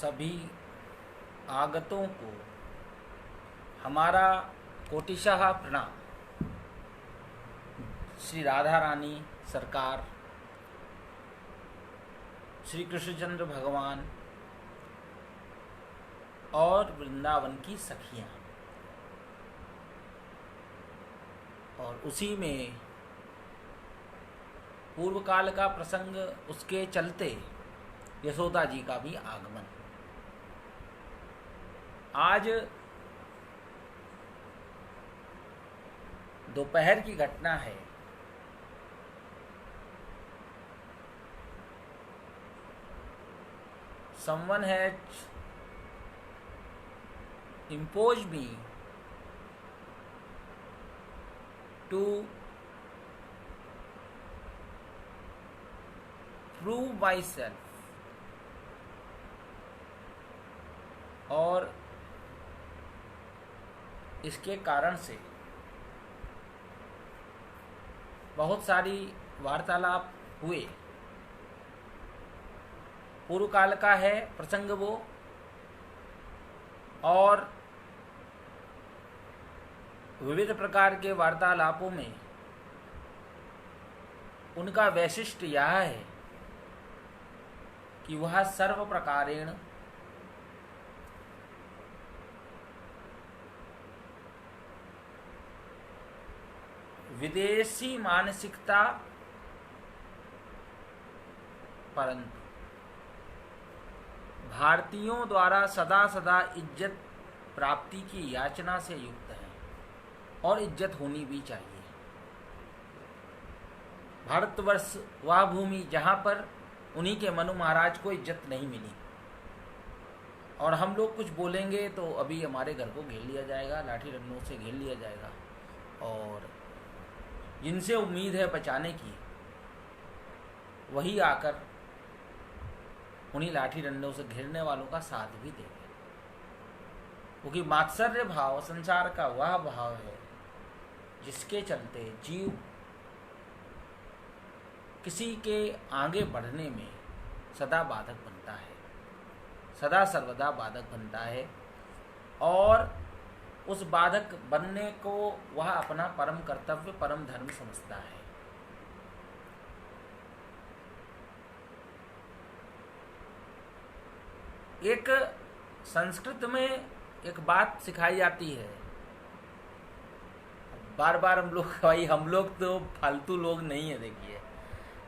सभी आगतों को हमारा कोटिशः प्रणाम। श्री राधा रानी सरकार, श्री कृष्णचंद्र भगवान और वृंदावन की सखियाँ, और उसी में पूर्व काल का प्रसंग, उसके चलते यशोदा जी का भी आगमन। आज दोपहर की घटना है। Someone had imposed me to prove myself, और इसके कारण से बहुत सारी वार्तालाप हुए। पूर्व काल का है प्रसंग वो, और विविध प्रकार के वार्तालापों में उनका वैशिष्ट्य यह है कि वह सर्व प्रकारेण विदेशी मानसिकता, परंतु भारतीयों द्वारा सदा सदा इज्जत प्राप्ति की याचना से युक्त है, और इज्जत होनी भी चाहिए। भारतवर्ष वह भूमि जहाँ पर उन्हीं के मनु महाराज को इज्जत नहीं मिली, और हम लोग कुछ बोलेंगे तो अभी हमारे घर को घेर लिया जाएगा, लाठी डंडों से घेर लिया जाएगा, और जिनसे उम्मीद है बचाने की वही आकर उन्हीं लाठी डंडों से घेरने वालों का साथ भी देंगे। क्योंकि मात्सर्य भाव संसार का वह भाव है जिसके चलते जीव किसी के आगे बढ़ने में सदा बाधक बनता है, सदा सर्वदा बाधक बनता है, और उस बाधक बनने को वह अपना परम कर्तव्य, परम धर्म समझता है। एक संस्कृत में एक बात सिखाई जाती है, बार बार हम लोग तो फालतू लोग नहीं है। देखिए,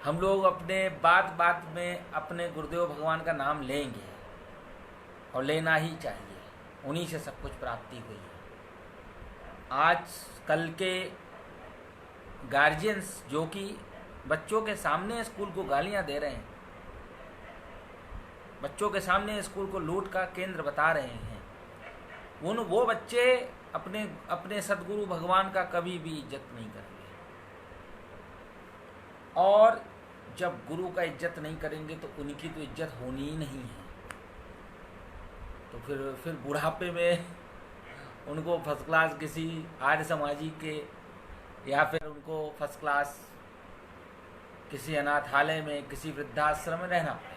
हम लोग अपने बात बात में अपने गुरुदेव भगवान का नाम लेंगे, और लेना ही चाहिए, उन्हीं से सब कुछ प्राप्ति हुई है। आज कल के गार्जियंस जो कि बच्चों के सामने स्कूल को गालियां दे रहे हैं, बच्चों के सामने स्कूल को लूट का केंद्र बता रहे हैं, वो बच्चे अपने सद्गुरु भगवान का कभी भी इज्जत नहीं करेंगे। और जब गुरु का इज्जत नहीं करेंगे तो उनकी तो इज्जत होनी ही नहीं है। तो फिर बुढ़ापे में उनको फर्स्ट क्लास किसी आर्य समाजी के, या फिर उनको फर्स्ट क्लास किसी अनाथालय में, किसी वृद्धाश्रम में रहना पड़ेगा।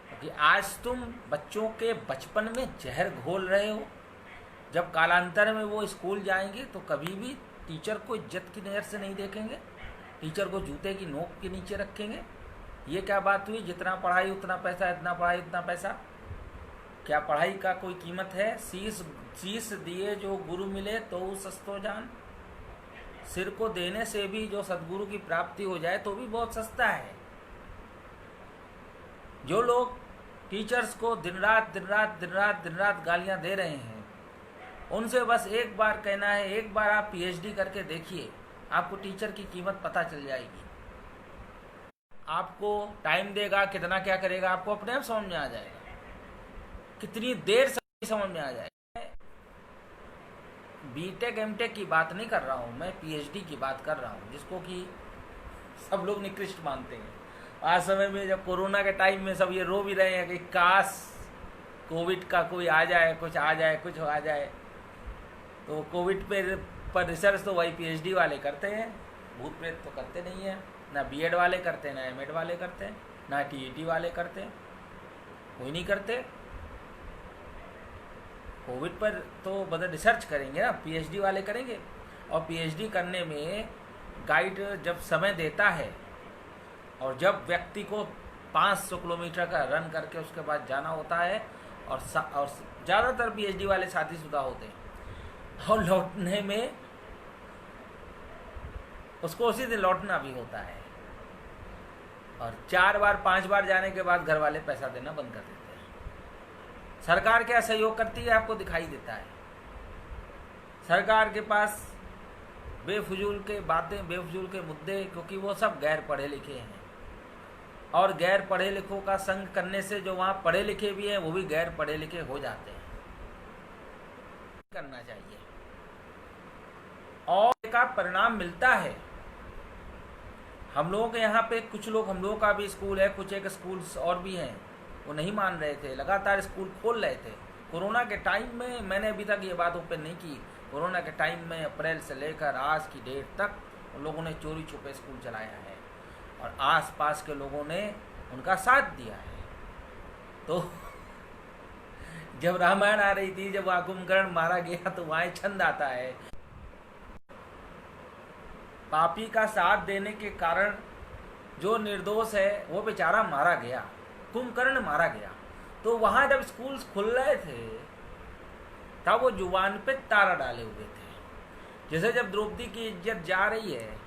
क्योंकि आज तुम बच्चों के बचपन में जहर घोल रहे हो, जब कालांतर में वो स्कूल जाएंगे तो कभी भी टीचर को इज्जत की नज़र से नहीं देखेंगे, टीचर को जूते की नोक के नीचे रखेंगे। ये क्या बात हुई, जितना पढ़ाई उतना पैसा, इतना पढ़ाई उतना पैसा? क्या पढ़ाई का कोई कीमत है? शीश दिए जो गुरु मिले तो सस्तो जान। सिर को देने से भी जो सद्गुरु की प्राप्ति हो जाए तो भी बहुत सस्ता है। जो लोग टीचर्स को दिन रात गालियां दे रहे हैं, उनसे बस एक बार कहना है, एक बार आप पीएचडी करके देखिए, आपको टीचर की कीमत पता चल जाएगी। आपको टाइम देगा, कितना क्या करेगा, आपको अपने आप समझ में आ जाएगा। कितनी देर से समझ में आ जाएगा। बीटेक एमटेक की बात नहीं कर रहा हूँ मैं, पीएचडी की बात कर रहा हूँ, जिसको कि सब लोग निकृष्ट मानते हैं। आज समय में जब कोरोना के टाइम में सब ये रो भी रहे हैं कि काश कोविड का कोई आ जाए, कुछ आ जाए। तो कोविड पर रिसर्च तो वही पीएचडी वाले करते हैं, भूत प्रेत तो करते नहीं हैं। ना बीएड वाले करते हैं, ना एमएड वाले करते हैं, ना टीईटी वाले करते हैं। कोई नहीं करते। कोविड पर तो मतलब रिसर्च करेंगे ना, पीएचडी वाले करेंगे। और पीएचडी करने में गाइड जब समय देता है और जब व्यक्ति को 500 किलोमीटर का रन करके उसके बाद जाना होता है, और ज़्यादातर पीएचडी वाले शादीशुदा होते हैं, और लौटने में उसको उसी दिन लौटना भी होता है, और 4 बार 5 बार जाने के बाद घर वाले पैसा देना बंद कर देते हैं। सरकार क्या सहयोग करती है आपको दिखाई देता है। सरकार के पास बेफजूल के बातें, बेफजूल के मुद्दे, क्योंकि वो सब गैर पढ़े लिखे हैं, और गैर पढ़े लिखों का संग करने से जो वहाँ पढ़े लिखे भी हैं वो भी गैर पढ़े लिखे हो जाते हैं। करना चाहिए और एक परिणाम मिलता है। हम लोगों के यहाँ पे कुछ लोग, हम लोगों का भी स्कूल है, कुछ एक स्कूल्स और भी हैं, वो नहीं मान रहे थे, लगातार स्कूल खोल रहे थे। कोरोना के टाइम में, मैंने अभी तक ये बात ओपन नहीं की, कोरोना के टाइम में अप्रैल से लेकर आज की डेट तक उन लोगों ने चोरी छुपे स्कूल चलाया है, और आसपास के लोगों ने उनका साथ दिया है। तो जब रामायण आ रही थी, जब वहाँ कुंभकर्ण मारा गया, तो वहाँ छंद आता है, पापी का साथ देने के कारण जो निर्दोष है वो बेचारा मारा गया, कुंभकर्ण मारा गया। तो वहाँ जब स्कूल खुल रहे थे तब वो जुबान पे तारा डाले हुए थे। जैसे जब द्रौपदी की इज्जत जा रही है,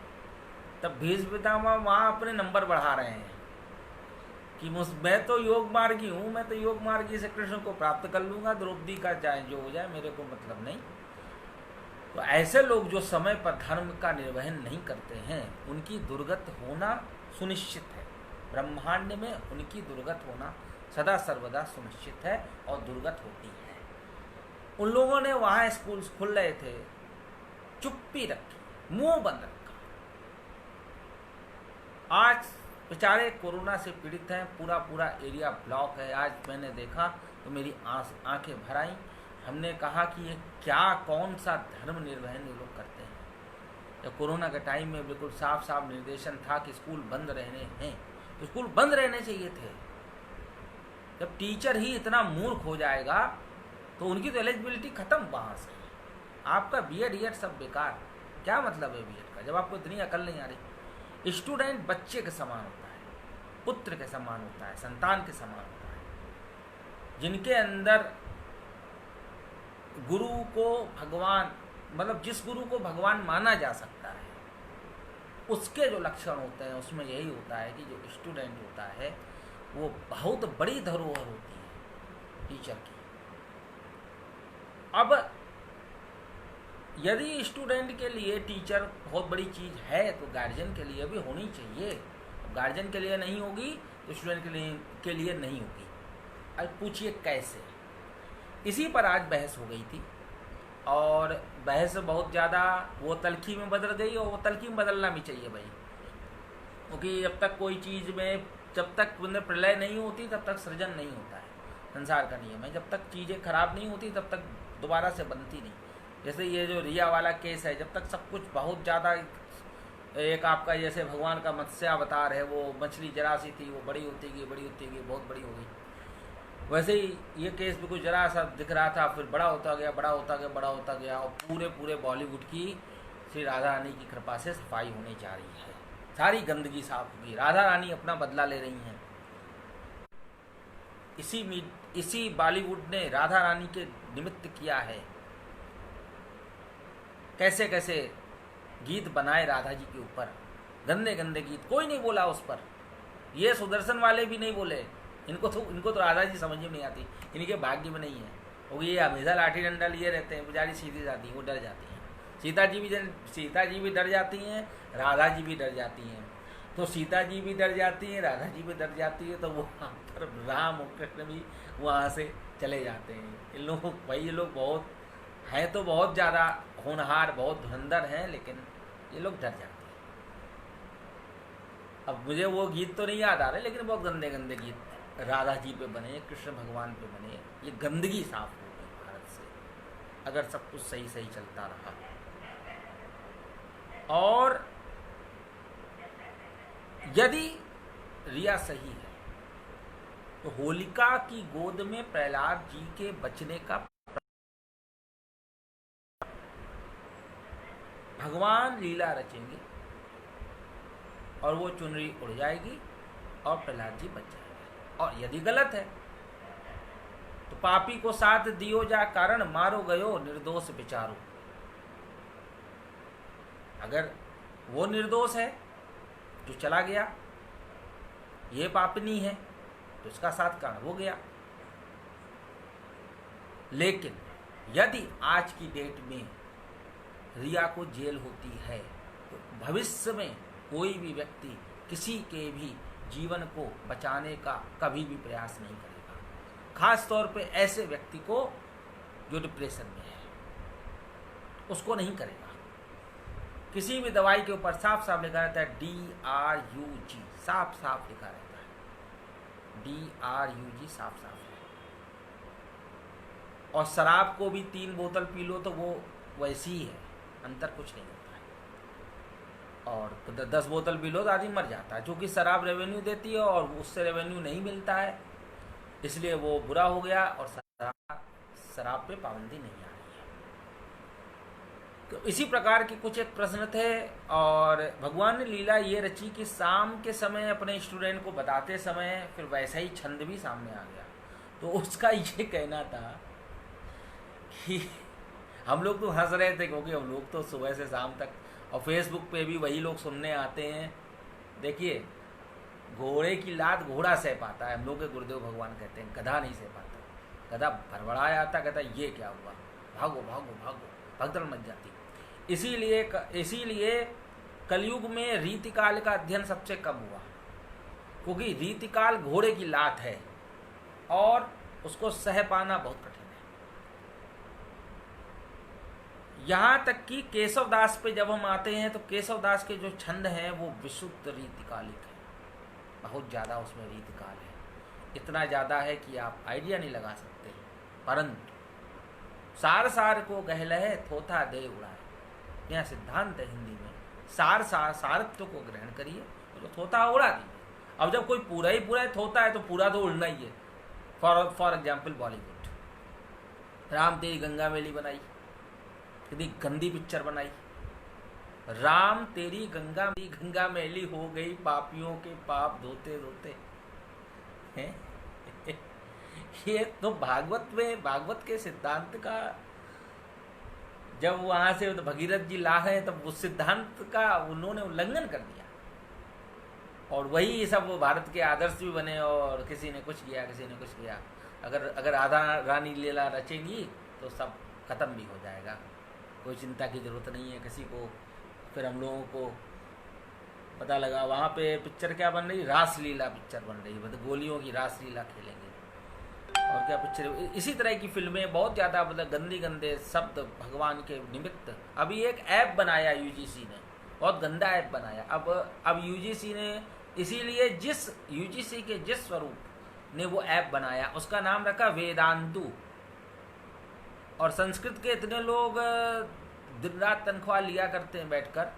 तब भीष्म पितामह वहाँ अपने नंबर बढ़ा रहे हैं कि मैं तो योग मार्गी हूँ, मैं तो योग मार्गी से कृष्ण को प्राप्त कर लूँगा, द्रौपदी का चाहे जो हो जाए, मेरे को मतलब नहीं। तो ऐसे लोग जो समय पर धर्म का निर्वहन नहीं करते हैं, उनकी दुर्गत होना सुनिश्चित है। ब्रह्मांड में उनकी दुर्गत होना सदा सर्वदा सुनिश्चित है, और दुर्गत होती है। उन लोगों ने वहाँ स्कूल खुल रहे थे, चुप्पी रखी, मुंह बंद रखा। आज बेचारे कोरोना से पीड़ित हैं, पूरा एरिया ब्लॉक है। आज मैंने देखा तो मेरी आंखें भर आईं। हमने कहा कि ये क्या, कौन सा धर्म निर्वहन ये लोग करते हैं। जब कोरोना के टाइम में बिल्कुल साफ साफ निर्देशन था कि स्कूल बंद रहने हैं, तो स्कूल बंद रहने चाहिए थे। जब टीचर ही इतना मूर्ख हो जाएगा तो उनकी तो एलिजिबिलिटी खत्म वहाँ से। आपका बीएड सब बेकार। क्या मतलब है बीएड का, जब आपको इतनी अकल नहीं आ रही। स्टूडेंट बच्चे के समान होता है, पुत्र के समान होता है, संतान के समान होता है। जिनके अंदर गुरु को भगवान, मतलब जिस गुरु को भगवान माना जा सकता है, उसके जो लक्षण होते हैं उसमें यही होता है कि जो स्टूडेंट होता है वो बहुत बड़ी धरोहर होती है टीचर की। अब यदि स्टूडेंट के लिए टीचर बहुत बड़ी चीज़ है तो गार्जियन के लिए भी होनी चाहिए। गार्जियन के लिए नहीं होगी तो स्टूडेंट के लिए नहीं होगी। अब पूछिए कैसे। इसी पर आज बहस हो गई थी, और बहस बहुत ज़्यादा वो तलखी में बदल गई, और वो तलखी में बदलना भी चाहिए भाई, क्योंकि जब तक कोई चीज़ में, जब तक प्रलय नहीं होती तब तक सृजन नहीं होता है। संसार का नियम है, जब तक चीज़ें खराब नहीं होती तब तक दोबारा से बनती नहीं। जैसे ये जो रिया वाला केस है, जब तक सब कुछ बहुत ज़्यादा, एक आपका जैसे भगवान का मत्स्यावतार है, वो मछली जरा सी थी, वो बड़ी होती गई, बहुत बड़ी हो गई। वैसे ही ये केस भी कुछ जरा सा दिख रहा था, फिर बड़ा होता गया, और पूरे बॉलीवुड की श्री राधा रानी की कृपा से सफाई होने जा रही है। सारी गंदगी साफ होगी, राधा रानी अपना बदला ले रही हैं। इसी बॉलीवुड ने राधा रानी के निमित्त किया है। कैसे कैसे गीत बनाए राधा जी के ऊपर, गंदे गीत, कोई नहीं बोला उस पर। ये सुदर्शन वाले भी नहीं बोले, इनको तो राधा जी समझ में नहीं आती, इनके भाग्य में नहीं है। वो ये हमेशा लाठी डंडा लिए रहते हैं, बेचारी सीधी जाती हैं, वो डर जाती हैं। सीता जी भी डर जाती हैं, राधा जी भी डर जाती हैं। तो सीता जी भी डर जाती हैं, राधा जी भी डर जाती है, तो वो राम और कृष्ण भी वहाँ से चले जाते हैं। ये लोग बहुत हैं, तो बहुत ज़्यादा होनहार, बहुत धुरंधर हैं, लेकिन ये लोग डर जाते हैं। अब मुझे वो गीत तो नहीं याद आ रहे, लेकिन बहुत गंदे गीत राधा जी पे बने, कृष्ण भगवान पे बने। ये गंदगी साफ हो गई भारत से, अगर सब कुछ सही चलता रहा। और यदि रिया सही है तो होलिका की गोद में प्रहलाद जी के बचने का भगवान लीला रचेंगे और वो चुनरी उड़ जाएगी और प्रहलाद जी बच जाएंगे। और यदि गलत है तो पापी को साथ दियो जा कारण मारो गयो निर्दोष विचारो। अगर वो निर्दोष है जो चला गया, ये पापनी है तो इसका साथ कारण हो गया। लेकिन यदि आज की डेट में रिया को जेल होती है तो भविष्य में कोई भी व्यक्ति किसी के भी जीवन को बचाने का कभी भी प्रयास नहीं करेगा, खास तौर पे ऐसे व्यक्ति को जो डिप्रेशन में है, उसको नहीं करेगा। किसी भी दवाई के ऊपर साफ साफ लिखा रहता है DRUG, साफ साफ लिखा रहता है DRUG, साफ साफ है। और शराब को भी 3 बोतल पी लो तो वो वैसी ही है, अंतर कुछ नहीं होता है। और 10 बोतल पी लो तो आदमी मर जाता है, क्योंकि शराब रेवेन्यू देती है और उससे रेवेन्यू नहीं मिलता है, इसलिए वो बुरा हो गया और शराब पे पाबंदी नहीं आ रही है। तो इसी प्रकार के कुछ एक प्रश्न थे और भगवान ने लीला ये रची कि शाम के समय अपने स्टूडेंट को बताते समय फिर वैसा ही छंद भी सामने आ गया। तो उसका ये कहना था कि हम लोग तो हंस रहे थे क्योंकि हम लोग तो सुबह से शाम तक, और फेसबुक पे भी वही लोग सुनने आते हैं। देखिए, घोड़े की लात घोड़ा सह पाता है, हम लोग के गुरुदेव भगवान कहते हैं गधा नहीं सह पाता। गधा भड़बड़ाया आता, कहता ये क्या हुआ, भागो भागो भागो, भगदड़ मच जाती। इसीलिए कलयुग में रीतिकाल का अध्ययन सबसे कम हुआ, क्योंकि रीतिकाल घोड़े की लात है और उसको सह पाना बहुत कठिन है। यहाँ तक कि केशव दास पे जब हम आते हैं तो केशव दास के जो छंद हैं वो विशुद्ध रीतिकालिक है, बहुत ज़्यादा उसमें रीतिकाल है, इतना ज़्यादा है कि आप आइडिया नहीं लगा सकते। परंतु सार सार को गहलह थोथा दे उड़ाए, यह सिद्धांत है हिंदी में, सारत्व को ग्रहण करिए तो थोथा उड़ा दीजिए। अब जब कोई पूरा ही थोता है तो पूरा तो उड़ना ही है। फॉर एग्जाम्पल बॉलीवुड, राम तेरी गंगा मैली बनाई, कितनी गंदी पिक्चर बनाई। राम तेरी गंगा मैली हो गई, पापियों के पाप धोते धोते हैं। ये तो भागवत के सिद्धांत का, जब वहां से तो भगीरथ जी ला रहे हैं तब उस सिद्धांत का उन्होंने उल्लंघन कर दिया, और वही सब भारत के आदर्श भी बने। और किसी ने कुछ किया, किसी ने कुछ किया। अगर राधा रानी लीला रचेंगी तो सब खत्म भी हो जाएगा, कोई चिंता की जरूरत नहीं है किसी को। फिर हम लोगों को पता लगा वहाँ पे पिक्चर क्या बन रही, रासलीला पिक्चर बन रही है, मतलब गोलियों की रासलीला खेलेंगे और क्या पिक्चर। इसी तरह की फिल्में बहुत ज़्यादा, मतलब गंदे शब्द भगवान के निमित्त। अभी एक ऐप बनाया यूजीसी ने, बहुत गंदा ऐप बनाया। अब यूजीसी ने इसीलिए यूजीसी के जिस स्वरूप ने वो ऐप बनाया उसका नाम रखा वेदांतु। और संस्कृत के इतने लोग दिन रात तनख्वाह लिया करते हैं बैठकर,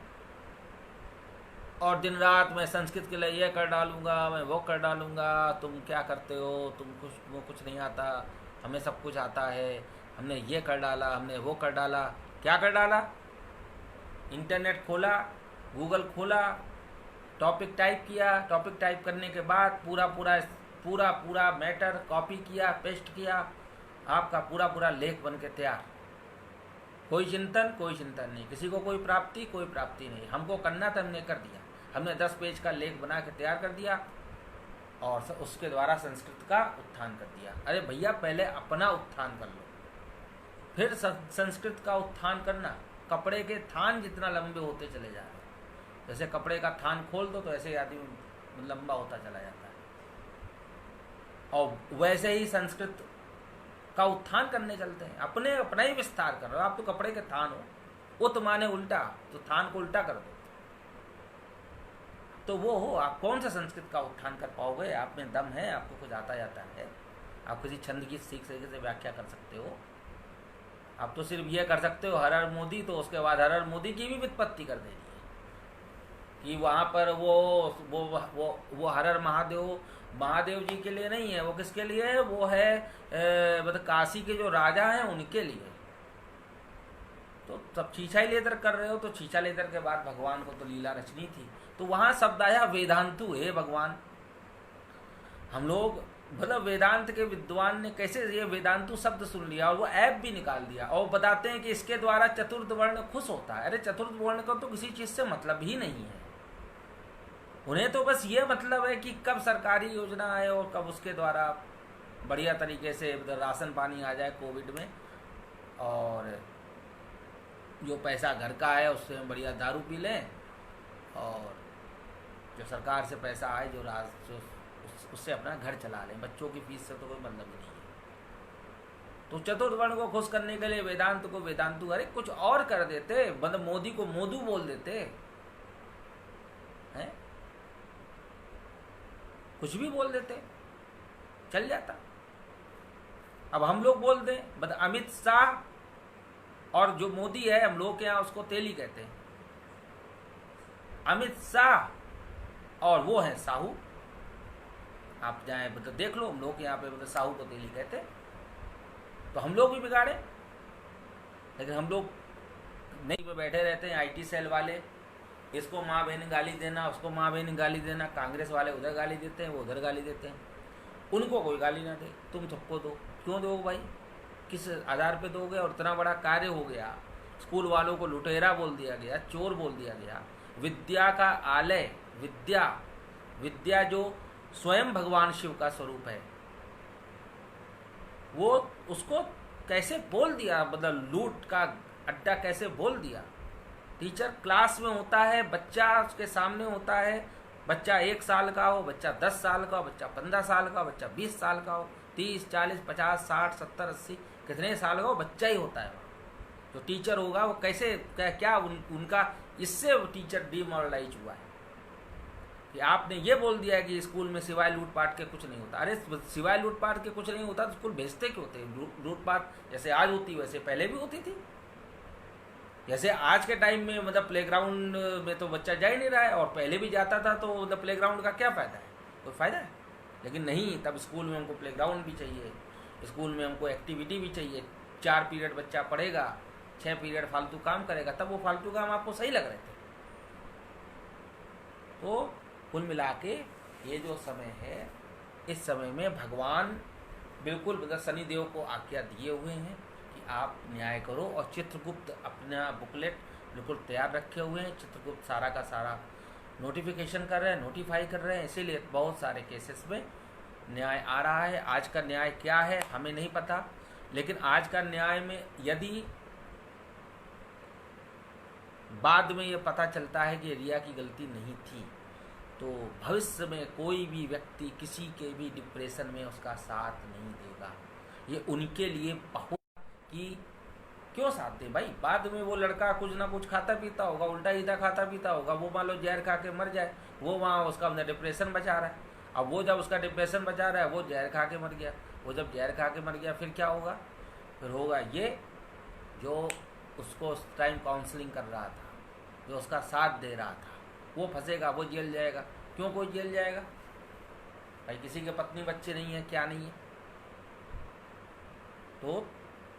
और दिन रात मैं संस्कृत के लिए ये कर डालूंगा, मैं वो कर डालूंगा, तुम क्या करते हो, तुमको कुछ नहीं आता, हमें सब कुछ आता है, हमने ये कर डाला, हमने वो कर डाला। क्या कर डाला? इंटरनेट खोला, गूगल खोला, टॉपिक टाइप किया, टॉपिक टाइप करने के बाद पूरा मैटर कॉपी किया, पेस्ट किया, आपका पूरा लेख बन के तैयार। कोई चिंतन नहीं, किसी को कोई प्राप्ति नहीं। हमको करना था, हमने कर दिया। हमने 10 पेज का लेख बना के तैयार कर दिया और उसके द्वारा संस्कृत का उत्थान कर दिया। अरे भैया, पहले अपना उत्थान कर लो, फिर संस्कृत का उत्थान करना। कपड़े के थान जितना लंबे होते चले जा रहे हैं, जैसे कपड़े का थान खोल दो तो ऐसे आदमी लंबा होता चला जाता है, और वैसे ही संस्कृत का उत्थान करने चलते हैं। अपना ही विस्तार कर रहे हो आप, तो कपड़े के थान हो। उत माने उल्टा, तो थान को उल्टा कर दो तो वो हो। आप कौन सा संस्कृत का उत्थान कर पाओगे? आप में दम है, आपको कुछ आता जाता है, आप किसी छंद की ठीक तरीके से व्याख्या कर सकते हो। आप तो सिर्फ ये कर सकते हो हर हर मोदी, तो उसके बाद हर हर मोदी की भी व्युत्पत्ति कर देनी है। कि वहाँ पर वो हर हर महादेव जी के लिए नहीं है, वो किसके लिए है, वो है मतलब काशी के जो राजा हैं उनके लिए। तो सब छीछा ही लेकर कर रहे हो, तो छीछा लेकर के बाद भगवान को तो लीला रचनी थी। तो वहाँ शब्द आया वेदांतु है भगवान। हम लोग मतलब वेदांत के विद्वान ने कैसे ये वेदांतु शब्द सुन लिया और वो ऐप भी निकाल दिया और बताते हैं कि इसके द्वारा चतुर्थ वर्ण खुश होता है। अरे चतुर्थ वर्ण का तो किसी चीज़ से मतलब ही नहीं है, उन्हें तो बस ये मतलब है कि कब सरकारी योजना आए और कब उसके द्वारा बढ़िया तरीके से राशन पानी आ जाए कोविड में, और जो पैसा घर का है उससे हम बढ़िया दारू पी लें, और जो सरकार से पैसा आए जो उससे अपना घर चला लें, बच्चों की फीस से तो कोई मतलब नहीं है। तो चतुर्थ वर्ण को खुश करने के लिए वेदांत को वेदांतु, अरे कुछ और कर देते, मतलब मोदी को मोदू बोल देते हैं, कुछ भी बोल देते चल जाता। अब हम लोग बोल दें मतलब अमित शाह, और जो मोदी है हम लोग के यहाँ उसको तेली कहते हैं, अमित शाह और वो है साहू। आप जाए मतलब देख लो, हम लोग यहाँ पे मतलब साहू को तेली कहते हैं। तो हम लोग भी बिगाड़े, लेकिन हम लोग नहीं पे बैठे रहते हैं आईटी सेल वाले, इसको माँ बहन गाली देना, उसको माँ बहन गाली देना, कांग्रेस वाले उधर गाली देते हैं, वो उधर गाली देते हैं, उनको कोई गाली ना दे, तुम सबको दो। क्यों दो भाई, किस आधार पे दोगे? और इतना बड़ा कार्य हो गया, स्कूल वालों को लुटेरा बोल दिया गया, चोर बोल दिया गया, विद्या का आलय, विद्या जो स्वयं भगवान शिव का स्वरूप है, वो उसको कैसे बोल दिया, मतलब लूट का अड्डा कैसे बोल दिया। टीचर क्लास में होता है, बच्चा उसके सामने होता है, बच्चा 1 साल का हो, बच्चा 10 साल का हो, बच्चा 15 साल का हो, बच्चा 20 साल का हो, 30, 40, 50, 60, 70, 80 कितने साल का हो, बच्चा ही होता है। जो टीचर होगा वो कैसे क्या उनका इससे टीचर डिमोरलाइज हुआ है कि आपने ये बोल दिया कि स्कूल में सिवाय लूटपाट के कुछ नहीं होता। अरे सिवाय लूटपाट के कुछ नहीं होता तो स्कूल भेजते क्यों थे? लूटपाट जैसे आज होती वैसे पहले भी होती थी। जैसे आज के टाइम में मतलब प्लेग्राउंड में तो बच्चा जा ही नहीं रहा है, और पहले भी जाता था, तो मतलब प्लेग्राउंड का क्या फ़ायदा है? कोई फ़ायदा है? लेकिन नहीं, तब स्कूल में हमको प्लेग्राउंड भी चाहिए, स्कूल में हमको एक्टिविटी भी चाहिए। 4 पीरियड बच्चा पढ़ेगा, 6 पीरियड फालतू काम करेगा, तब वो फालतू काम आपको सही लग रहे थे। तो कुल मिला के ये जो समय है, इस समय में भगवान बिल्कुल मतलब शनिदेव को आज्ञा दिए हुए हैं कि आप न्याय करो, और चित्रगुप्त अपना बुकलेट बिल्कुल तैयार रखे हुए हैं। चित्रगुप्त सारा का सारा नोटिफिकेशन कर रहे हैं, नोटिफाई कर रहे हैं, इसीलिए बहुत सारे केसेस में न्याय आ रहा है। आज का न्याय क्या है हमें नहीं पता, लेकिन आज का न्याय में यदि बाद में ये पता चलता है कि रिया की गलती नहीं थी, तो भविष्य में कोई भी व्यक्ति किसी के भी डिप्रेशन में उसका साथ नहीं देगा। ये उनके लिए बहुत कि क्यों साथ दे भाई? बाद में वो लड़का कुछ ना कुछ खाता पीता होगा, उल्टा सीधा खाता पीता होगा, वो मान लो जहर खा के मर जाए, वो वहाँ उसका अपना डिप्रेशन बचा रहा है। अब वो जब उसका डिप्रेशन बचा रहा है, वो जहर खा के मर गया, वो जब जहर खा के मर गया फिर क्या होगा? फिर होगा ये, जो उसको उस टाइम काउंसलिंग कर रहा था, जो उसका साथ दे रहा था, वो फंसेगा, वो जेल जाएगा। क्यों कोई जेल जाएगा भाई? किसी के पत्नी बच्चे नहीं है, क्या नहीं है? तो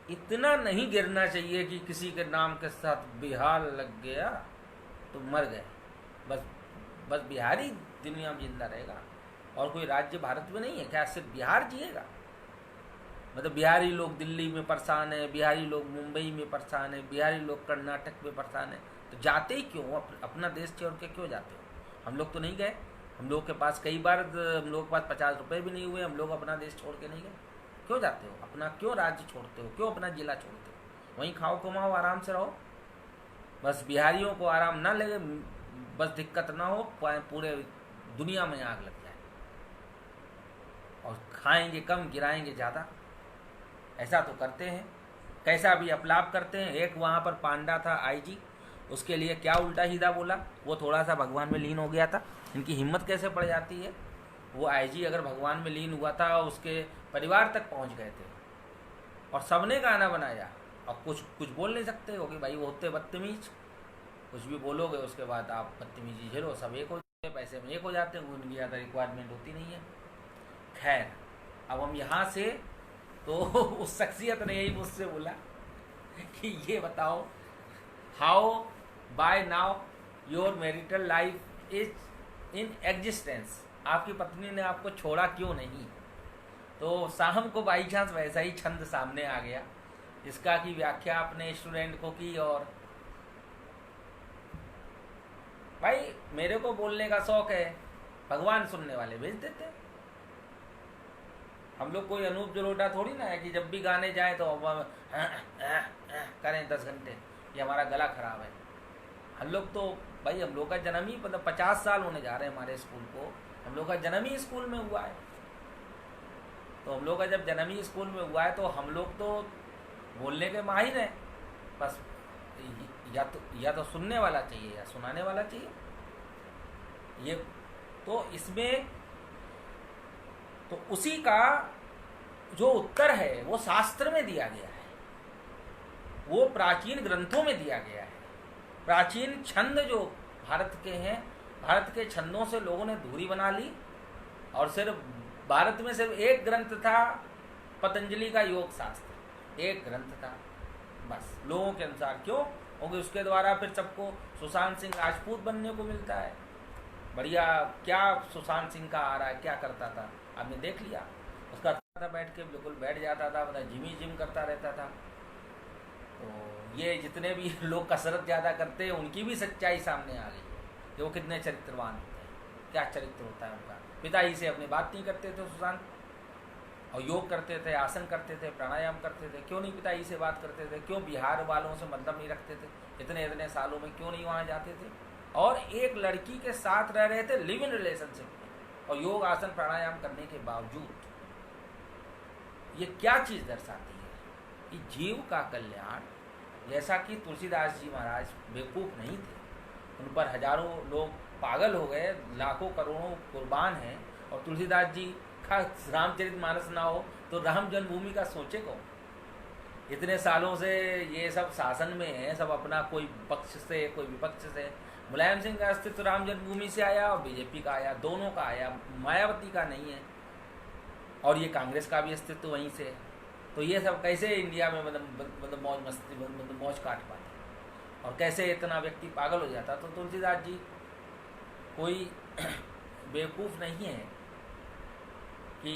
इतना नहीं गिरना चाहिए कि किसी के नाम के साथ बिहार लग गया तो मर गए। बस बिहार ही दुनिया में जिंदा रहेगा, और कोई राज्य भारत में नहीं है क्या? सिर्फ बिहार जिएगा? मतलब बिहारी लोग दिल्ली में परेशान है, बिहारी लोग मुंबई में परेशान है, बिहारी लोग कर्नाटक में परेशान है, तो जाते ही क्यों? अपना देश छोड़ के क्यों जाते हो? हम लोग तो नहीं गए, हम लोग के पास कई बार, हम लोग के पास 50 रुपये भी नहीं हुए, हम लोग अपना देश छोड़ के नहीं गए। क्यों जाते हो? अपना क्यों राज्य छोड़ते हो? क्यों अपना जिला छोड़ते हो? वहीं खाओ कमाओ, आराम से रहो। बस बिहारियों को आराम ना लगे, बस दिक्कत ना हो, पूरे दुनिया में आग लग जाए, और खाएंगे कम गिराएंगे ज़्यादा, ऐसा तो करते हैं। कैसा भी अपलाप करते हैं। एक वहाँ पर पांडा था आईजी, उसके लिए क्या उल्टा सीधा बोला, वो थोड़ा सा भगवान में लीन हो गया था। इनकी हिम्मत कैसे पड़ जाती है? वो आईजी अगर भगवान में लीन हुआ था, उसके परिवार तक पहुँच गए थे, और सबने गाना बनाया, और कुछ बोल नहीं सकते हो कि भाई वो होते बदतमीज। कुछ भी बोलोगे उसके बाद आप बदतमीजी झेलो, सब एक हो जाते हैं, पैसे में एक हो जाते हैं, उनकी ज़्यादा रिक्वायरमेंट होती नहीं है। खैर, अब हम यहाँ से तो उस शख्सियत ने यही मुझसे बोला कि ये बताओ, how by now your marital life is in existence, आपकी पत्नी ने आपको छोड़ा क्यों नहीं। तो शाम को बाई चांस वैसा ही छंद सामने आ गया, इसका की व्याख्या अपने स्टूडेंट को की। और भाई मेरे को बोलने का शौक है, भगवान सुनने वाले भेज देते हैं। हम लोग कोई अनूप जलोटा थोड़ी ना है कि जब भी गाने जाए तो करें 10 घंटे, ये हमारा गला खराब है। हम लोग तो भाई, हम लोग का जन्म ही मतलब 50 साल होने जा रहे हैं हमारे स्कूल को, हम लोग का जन्म ही स्कूल में हुआ है। तो हम लोग का जब जन्म ही स्कूल में हुआ है तो हम लोग तो बोलने के माहिर हैं, बस या तो सुनने वाला चाहिए या सुनाने वाला चाहिए। ये तो इसमें तो उसी का जो उत्तर है वो शास्त्र में दिया गया है, वो प्राचीन ग्रंथों में दिया गया है। प्राचीन छंद जो भारत के हैं, भारत के छंदों से लोगों ने दूरी बना ली, और सिर्फ भारत में सिर्फ एक ग्रंथ था, पतंजलि का योग शास्त्र, एक ग्रंथ था बस, लोगों के अनुसार। क्यों? क्योंकि उसके द्वारा फिर सबको सुशांत सिंह राजपूत बनने को मिलता है। बढ़िया, क्या सुशांत सिंह का आ रहा है, क्या करता था आपने देख लिया, उसका था बैठ के बिल्कुल बैठ जाता था, मतलब जिम करता रहता था। तो ये जितने भी लोग कसरत ज़्यादा करते हैं उनकी भी सच्चाई सामने आ गई है कि वो कितने चरित्रवान होते हैं, क्या चरित्र होता है उनका। पिताजी से अपनी बात नहीं करते थे सुशांत, और योग करते थे, आसन करते थे, प्राणायाम करते थे। क्यों नहीं पिताजी से बात करते थे? क्यों बिहार वालों से मतलब नहीं रखते थे? इतने सालों में क्यों नहीं वहाँ जाते थे? और एक लड़की के साथ रह रहे थे लिव इन रिलेशनशिप में, और योग आसन प्राणायाम करने के बावजूद। ये क्या चीज़ दर्शाती है कि जीव का कल्याण, जैसा कि तुलसीदास जी महाराज बेवकूफ़ नहीं थे, उन पर हजारों लोग पागल हो गए, लाखों करोड़ों कुर्बान हैं, और तुलसीदास जी का रामचरितमानस ना हो तो राम जन्मभूमि का सोचे कौन? इतने सालों से ये सब शासन में है, सब अपना कोई पक्ष से कोई विपक्ष से। मुलायम सिंह का अस्तित्व राम जन्मभूमि से आया और बीजेपी का आया, दोनों का आया, मायावती का नहीं है। और ये कांग्रेस का भी अस्तित्व वहीं से है। तो ये सब कैसे इंडिया में मतलब मौज मस्ती मतलब मौज काट पाते, और कैसे इतना व्यक्ति पागल हो जाता। तो तुलसीदास जी कोई बेवकूफ़ नहीं है कि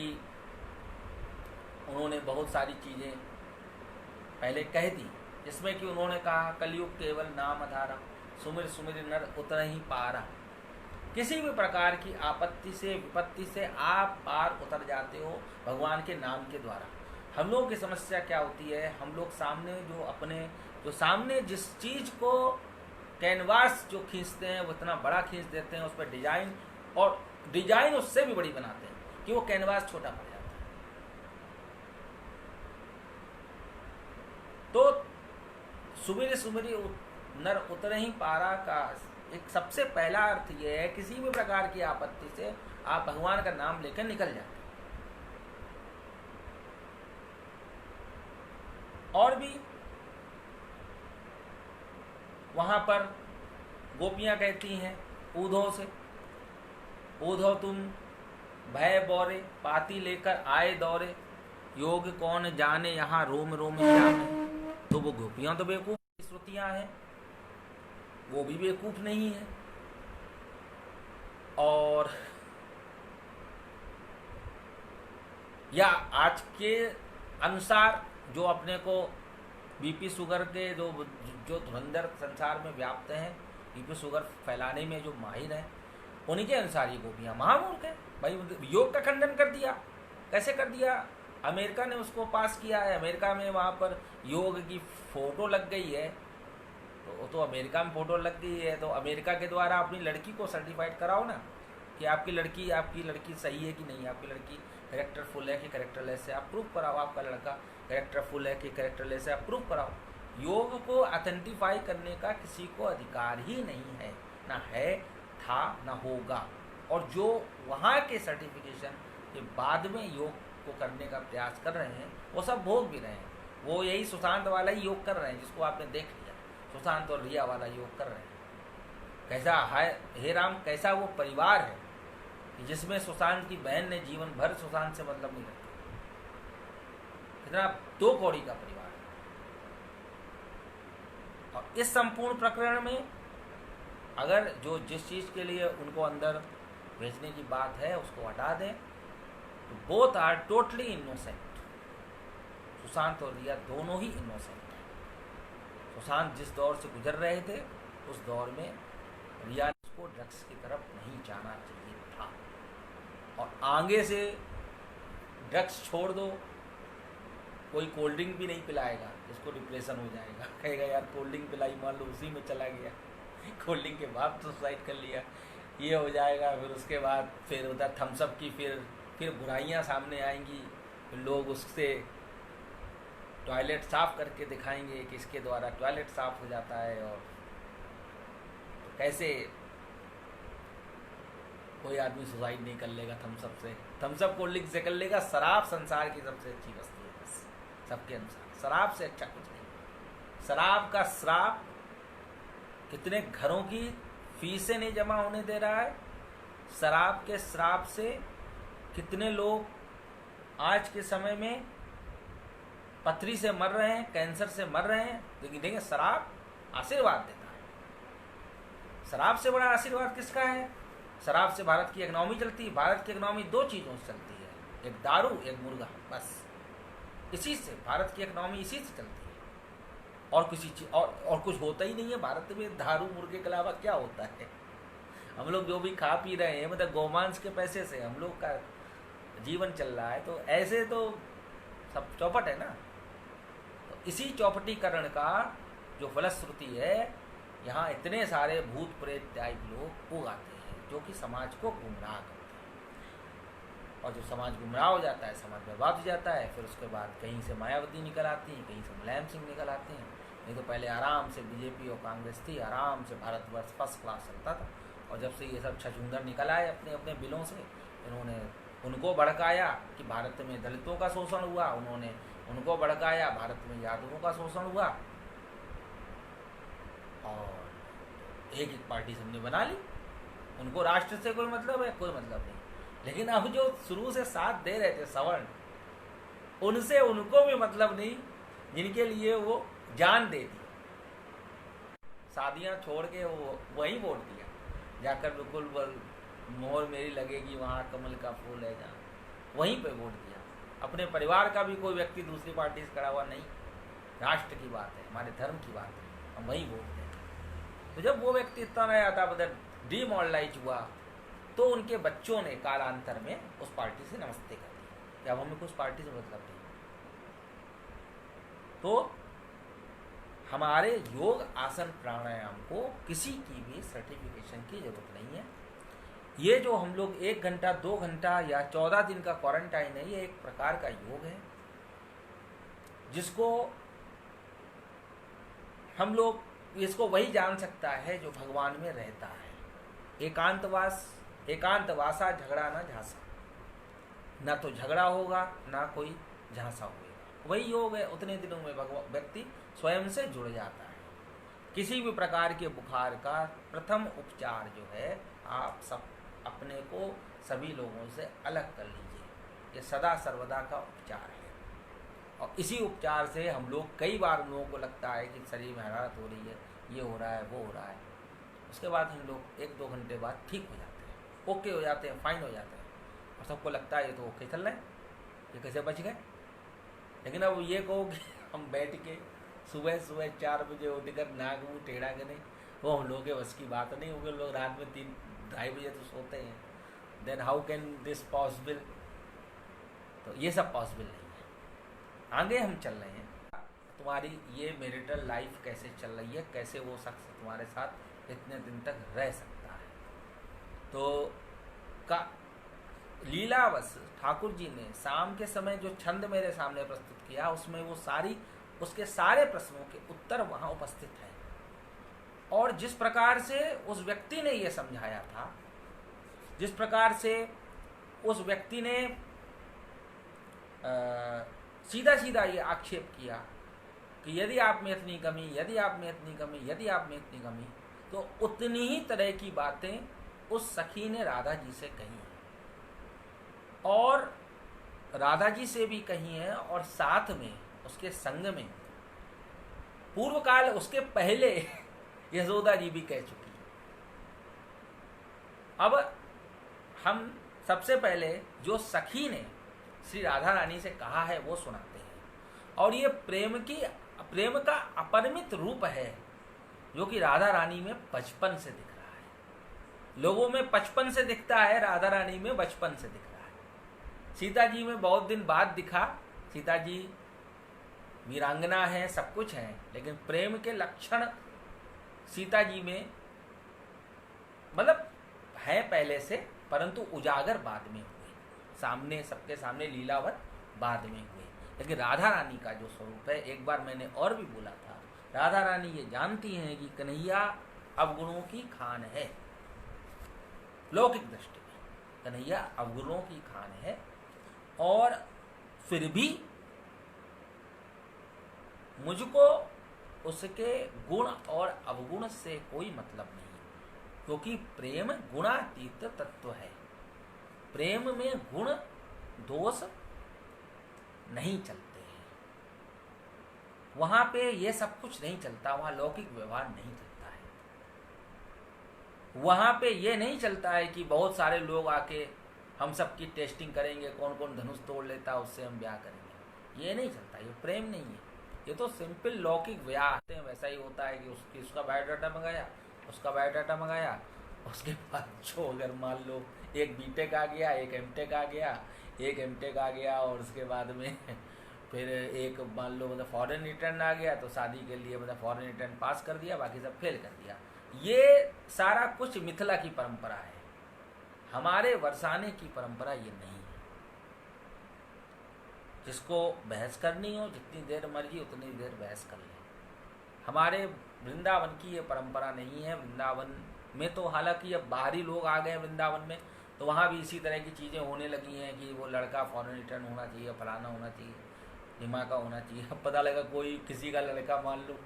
उन्होंने बहुत सारी चीज़ें पहले कह दी, जिसमें कि उन्होंने कहा कलयुग केवल नाम आधारा, सुमिर सुमिर नर उतर ही पारा। किसी भी प्रकार की आपत्ति से विपत्ति से आप पार उतर जाते हो भगवान के नाम के द्वारा। हम लोगों की समस्या क्या होती है, हम लोग सामने जो सामने जिस चीज़ को कैनवास जो खींचते हैं वो इतना बड़ा खींच देते हैं, उस पर डिजाइन, और डिजाइन उससे भी बड़ी बनाते हैं कि वो कैनवास छोटा पड़ जाता है। तो सुमिर सुमिर नर उतरे ही पारा का एक सबसे पहला अर्थ यह है, किसी भी प्रकार की आपत्ति से आप भगवान का नाम लेकर निकल जाते हैं। और भी वहां पर गोपियां कहती हैं ऊधो से, ऊधो तुम भय बोरे, पाती लेकर आए दौरे, योग कौन जाने यहाँ रोम रोम जाने। तो वो गोपियां तो बेवकूफ श्रुतियां हैं, वो भी बेवकूफ नहीं है। और या आज के अनुसार जो अपने को बीपी शुगर के जो धुरंधर संसार में व्याप्त हैं, बीपी शुगर फैलाने में जो माहिर हैं, उन्हीं के अनुसार ये गोपियां महामूर्ख है। भाई योग का खंडन कर दिया, कैसे कर दिया? अमेरिका ने उसको पास किया है, अमेरिका में वहाँ पर योग की फ़ोटो लग गई है, तो अमेरिका में फ़ोटो लग गई है तो अमेरिका के द्वारा अपनी लड़की को सर्टिफाइड कराओ ना कि आपकी लड़की सही है कि नहीं, आपकी लड़की कैरेक्टरफुल है कि कैरेक्टरलेस है, आप प्रूफ कराओ। आपका लड़का कैरेक्टरफुल है कि कैरेक्टरलेस है, आप प्रूफ कराओ। योग को अथेंटिफाई करने का किसी को अधिकार ही नहीं है, ना है, था, ना होगा। और जो वहाँ के सर्टिफिकेशन के बाद में योग को करने का प्रयास कर रहे हैं वो सब भोग भी रहे हैं। वो यही सुशांत वाला ही योग कर रहे हैं, जिसको आपने देख लिया, सुशांत और रिया वाला योग कर रहे हैं। कैसा है हे राम, कैसा वो परिवार है जिसमें सुशांत की बहन ने जीवन भर सुशांत से मतलब नहीं रखा। कितना दो कौड़ी का परिवार है। और इस संपूर्ण प्रकरण में अगर जो जिस चीज के लिए उनको अंदर भेजने की बात है उसको हटा दें तो both are totally innocent. Sushant और रिया दोनों ही इनोसेंट हैं। सुशांत जिस दौर से गुजर रहे थे उस दौर में रिया को ड्रग्स की तरफ नहीं जाना चाहिए था। और आगे से ड्रग्स छोड़ दो, कोई कोल्ड ड्रिंक भी नहीं पिलाएगा, जिसको डिप्रेशन हो जाएगा, कहेगा यार कोल्ड ड्रिंक पिलाई, मान लो उसी में चला गया, कोल्ड ड्रिंक के बाद तो सुसाइड कर लिया, ये हो जाएगा। फिर उसके बाद फिर उधर थम्सअप की फिर बुराइयां सामने आएंगी, फिर लोग उससे टॉयलेट साफ करके दिखाएंगे कि इसके द्वारा टॉयलेट साफ हो जाता है। और तो कैसे कोई आदमी सुसाइड नहीं कर लेगा थम्सअप से, थम्सअप कोल्ड ड्रिंक से कर लेगा। शराब संसार की सबसे अच्छी वस्तु है, बस सबके अनुसार शराब से अच्छा कुछ नहीं। शराब का श्राप कितने घरों की फीसें नहीं जमा होने दे रहा है। शराब के श्राप से कितने लोग आज के समय में पथरी से मर रहे हैं, कैंसर से मर रहे हैं। लेकिन देखिए शराब आशीर्वाद देता है। शराब से बड़ा आशीर्वाद किसका है? शराब से भारत की इकनॉमी चलती है। भारत की इकनॉमी दो चीज़ों से चलती है, एक दारू, एक मुर्गा, बस इसी से भारत की इकनॉमी इसी से चलती है। और किसी चीज और कुछ होता ही नहीं है भारत में। दारू मुर्गे के अलावा क्या होता है? हम लोग जो भी खा पी रहे हैं मतलब गोमांस के पैसे से हम लोग का जीवन चल रहा है। तो ऐसे तो सब चौपट है ना। तो इसी चौपटीकरण का जो फलश्रुति है, यहाँ इतने सारे भूत प्रेत टाइप लोग उगाते हैं जो कि समाज को गुमराह करते हैं। और जब समाज गुमराह हो जाता है, समाज बर्बाद हो जाता है, फिर उसके बाद कहीं से मायावती निकल आती हैं, कहीं से मुलायम सिंह निकल आते हैं। नहीं तो पहले आराम से बीजेपी और कांग्रेस थी, आराम से भारतवर्ष फर्स्ट क्लास चलता था। और जब से ये सब छछूंदर निकल आए अपने अपने बिलों से, इन्होंने उनको भड़काया कि भारत में दलितों का शोषण हुआ, उन्होंने उनको भड़काया भारत में यादवों का शोषण हुआ। और एक एक पार्टी सबने बना ली। उनको राष्ट्र से कोई मतलब है? कोई मतलब नहीं। लेकिन अब जो शुरू से साथ दे रहे थे सवर्ण, उनसे उनको भी मतलब नहीं, जिनके लिए वो जान दे दी। शादियां छोड़ के वो वहीं वोट दिया जाकर, बिल्कुल मोहर मेरी लगेगी वहाँ कमल का फूल है जहाँ, वहीं पे वोट दिया। अपने परिवार का भी कोई व्यक्ति दूसरी पार्टी से खड़ा हुआ नहीं। राष्ट्र की बात है, हमारे धर्म की बात है, हम वहीं वोट दें। तो जब वो व्यक्ति इतना नया था बदल डीमोरलाइज हुआ, तो उनके बच्चों ने कालांतर में उस पार्टी से नमस्ते कर दी कि अब हमें कुछ पार्टी से मतलब नहीं। तो हमारे योग आसन प्राणायाम को किसी की भी सर्टिफिकेशन की जरूरत नहीं है। ये जो हम लोग 1 घंटा 2 घंटा या 14 दिन का क्वारंटाइन है, ये एक प्रकार का योग है जिसको हम लोग, इसको वही जान सकता है जो भगवान में रहता है। एकांतवासा झगड़ा ना झांसा, ना तो झगड़ा होगा ना कोई झांसा होगा। वही योग है। उतने दिनों में व्यक्ति स्वयं से जुड़ जाता है। किसी भी प्रकार के बुखार का प्रथम उपचार जो है, आप सब अपने को सभी लोगों से अलग कर लीजिए। ये सदा सर्वदा का उपचार है। और इसी उपचार से हम लोग कई बार हम लोगों को लगता है कि शरीर में हरारत हो रही है, ये हो रहा है, वो हो रहा है। उसके बाद हम लोग 1-2 घंटे बाद ठीक हो जाते हैं, ओके हो जाते हैं, फाइन हो जाते हैं। और सबको लगता है ये तो ओके चल रहा है, ये कैसे बच गए। लेकिन अब ये कहो कि हम बैठ के सुबह 4 बजे उठकर नाक मुँह टेढ़ा करें, वो हम लोगों के बस की बात नहीं होगी। लोग रात में 3-2:30 बजे तो सोते हैं। Then how can this possible? तो ये सब पॉसिबल नहीं है। आगे हम चल रहे हैं। तुम्हारी ये मैरिटल लाइफ कैसे चल रही है, कैसे वो शख्स तुम्हारे साथ इतने दिन तक रह सकता है। तो लीलावश ठाकुर जी ने शाम के समय जो छंद मेरे सामने प्रस्तुत किया, उसमें वो उसके सारे प्रश्नों के उत्तर वहां उपस्थित हैं। और जिस प्रकार से उस व्यक्ति ने ये समझाया था, जिस प्रकार से उस व्यक्ति ने सीधा सीधा ये आक्षेप किया कि यदि आप में इतनी कमी, यदि आप में इतनी कमी, यदि आप में इतनी कमी, तो उतनी ही तरह की बातें उस सखी ने राधा जी से कही हैं, और राधा जी से भी कही हैं, और साथ में उसके संग में पूर्व काल उसके पहले यशोदा जी भी कह चुकी हैं। अब हम सबसे पहले जो सखी ने श्री राधा रानी से कहा है वो सुनाते हैं, और ये प्रेम का अपरिमित रूप है जो कि राधा रानी में बचपन से दिख रहा है। लोगों में बचपन से दिखता है, राधा रानी में बचपन से दिख रहा है। सीता जी में बहुत दिन बाद दिखा, सीता जी वीरांगना है, सब कुछ है, लेकिन प्रेम के लक्षण सीता जी में मतलब है पहले से, परंतु उजागर बाद में हुए, सामने सबके सामने लीलावत बाद में हुए। लेकिन राधा रानी का जो स्वरूप है, एक बार मैंने और भी बोला था, राधा रानी ये जानती हैं कि कन्हैया अवगुणों की खान है। लौकिक दृष्टि में कन्हैया अवगुणों की खान है, और फिर भी मुझको उसके गुण और अवगुण से कोई मतलब नहीं, क्योंकि प्रेम गुणातीत तत्व है। प्रेम में गुण दोष नहीं चलते हैं, वहां पे ये सब कुछ नहीं चलता, वहां लौकिक व्यवहार नहीं चलता है। वहां पे ये नहीं चलता है कि बहुत सारे लोग आके हम सबकी टेस्टिंग करेंगे, कौन कौन धनुष तोड़ लेता है उससे हम ब्याह करेंगे, ये नहीं चलता। ये प्रेम नहीं है, ये तो सिंपल लौकिक ब्याह है। वैसा ही होता है कि उसका बायोडाटा मंगाया, उसका बायोडाटा मंगाया, उसके बाद जो अगर मान लो एक बीटेक आ गया, एक एमटेक आ गया, एक एमटेक आ गया, और उसके बाद में फिर एक मान लो मतलब फॉरेन रिटर्न आ गया, तो शादी के लिए मतलब फॉरेन रिटर्न पास कर दिया, बाकी सब फेल कर दिया। ये सारा कुछ मिथिला की परंपरा है, हमारे वर्षाने की परंपरा ये नहीं है। जिसको बहस करनी हो जितनी देर मर्जी उतनी देर बहस कर ले। हमारे वृंदावन की ये परंपरा नहीं है। वृंदावन में तो हालांकि अब बाहरी लोग आ गए हैं वृंदावन में, तो वहाँ भी इसी तरह की चीज़ें होने लगी हैं कि वो लड़का फॉरेन रिटर्न होना चाहिए, फलाना होना चाहिए, दिमाग होना चाहिए। अब पता लगा कोई किसी का लड़का मान लो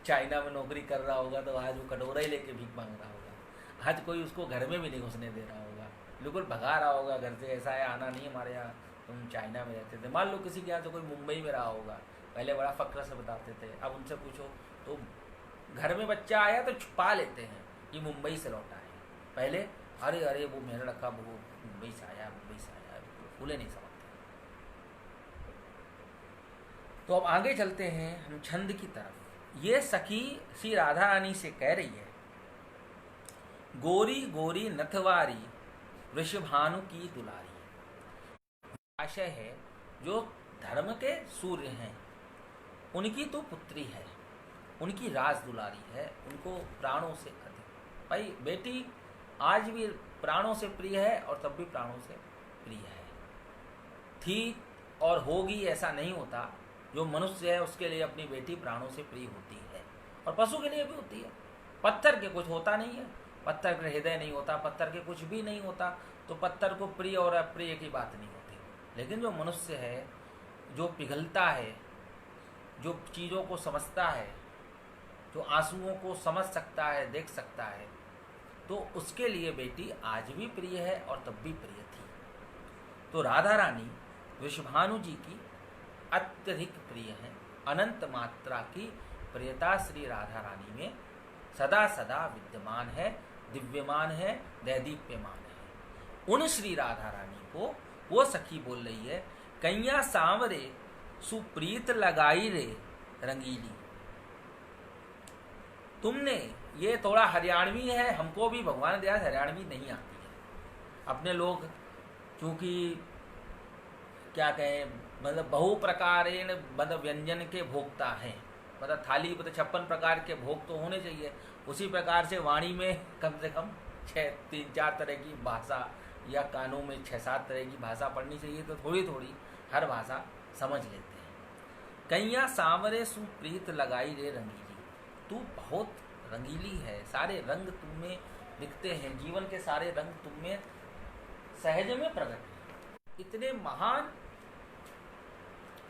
चाइना में नौकरी कर रहा होगा, तो आज वो कटोरा ही लेके भीख मांग रहा होगा, आज कोई उसको घर में भी नहीं घुसने दे रहा होगा, बिल्कुल भगा रहा होगा घर से, ऐसा है आना नहीं हमारे यहाँ, तुम चाइना में रहते थे। मान लो किसी के यहाँ से कोई मुंबई में रहा होगा, पहले बड़ा फक्र से बताते थे, अब उनसे पूछो तो घर में बच्चा आया तो छुपा लेते हैं कि मुंबई से लौटा है। पहले अरे अरे वो मेरा लड़का वो मुंबई से आया, फूले नहीं समझते। तो अब आगे चलते हैं हम छंद की तरफ। ये सखी श्री राधा रानी से कह रही है, गोरी गोरी नथवारी वृषभानु की दुलारी। आशय है जो धर्म के सूर्य हैं उनकी तो पुत्री है, उनकी राज दुलारी है, उनको प्राणों से अधिक। भाई बेटी आज भी प्राणों से प्रिय है और तब भी प्राणों से प्रिय है, थी और होगी ऐसा नहीं होता। जो मनुष्य है उसके लिए अपनी बेटी प्राणों से प्रिय होती है, और पशु के लिए भी होती है। पत्थर के कुछ होता नहीं है, पत्थर के हृदय नहीं होता, पत्थर के कुछ भी नहीं होता, तो पत्थर को प्रिय और अप्रिय की बात नहीं होती। लेकिन जो मनुष्य है, जो पिघलता है, जो चीज़ों को समझता है, जो आंसुओं को समझ सकता है, देख सकता है, तो उसके लिए बेटी आज भी प्रिय है और तब भी प्रिय थी। तो राधा रानी वृषभानु जी की अत्यधिक प्रिय है। अनंत मात्रा की प्रियता श्री राधा रानी में सदा सदा विद्यमान है, दिव्यमान है, दैदीप्यमान है। उन श्री राधा रानी को वो सखी बोल रही है, कैया सांवरे सुप्रीत लगाई रे रंगीली। तुमने, ये थोड़ा हरियाणवी है, हमको भी भगवान दया हरियाणवी नहीं आती है। अपने लोग चूँकि क्या कहें, मतलब बहु प्रकारेण मतलब व्यंजन के भोक्ता हैं, मतलब थाली मतलब 56 प्रकार के भोग तो होने चाहिए। उसी प्रकार से वाणी में कम से कम 3-4 तरह की भाषा, या कानों में 6-7 तरह की भाषा पढ़नी चाहिए, तो थोड़ी थोड़ी हर भाषा समझ लेते हैं। कैया सांवरे सुप्रीत लगाई रे रंगीली, तू बहुत रंगीली है, सारे रंग तुम में दिखते हैं, जीवन के सारे रंग तुम में सहज में प्रकट हैं।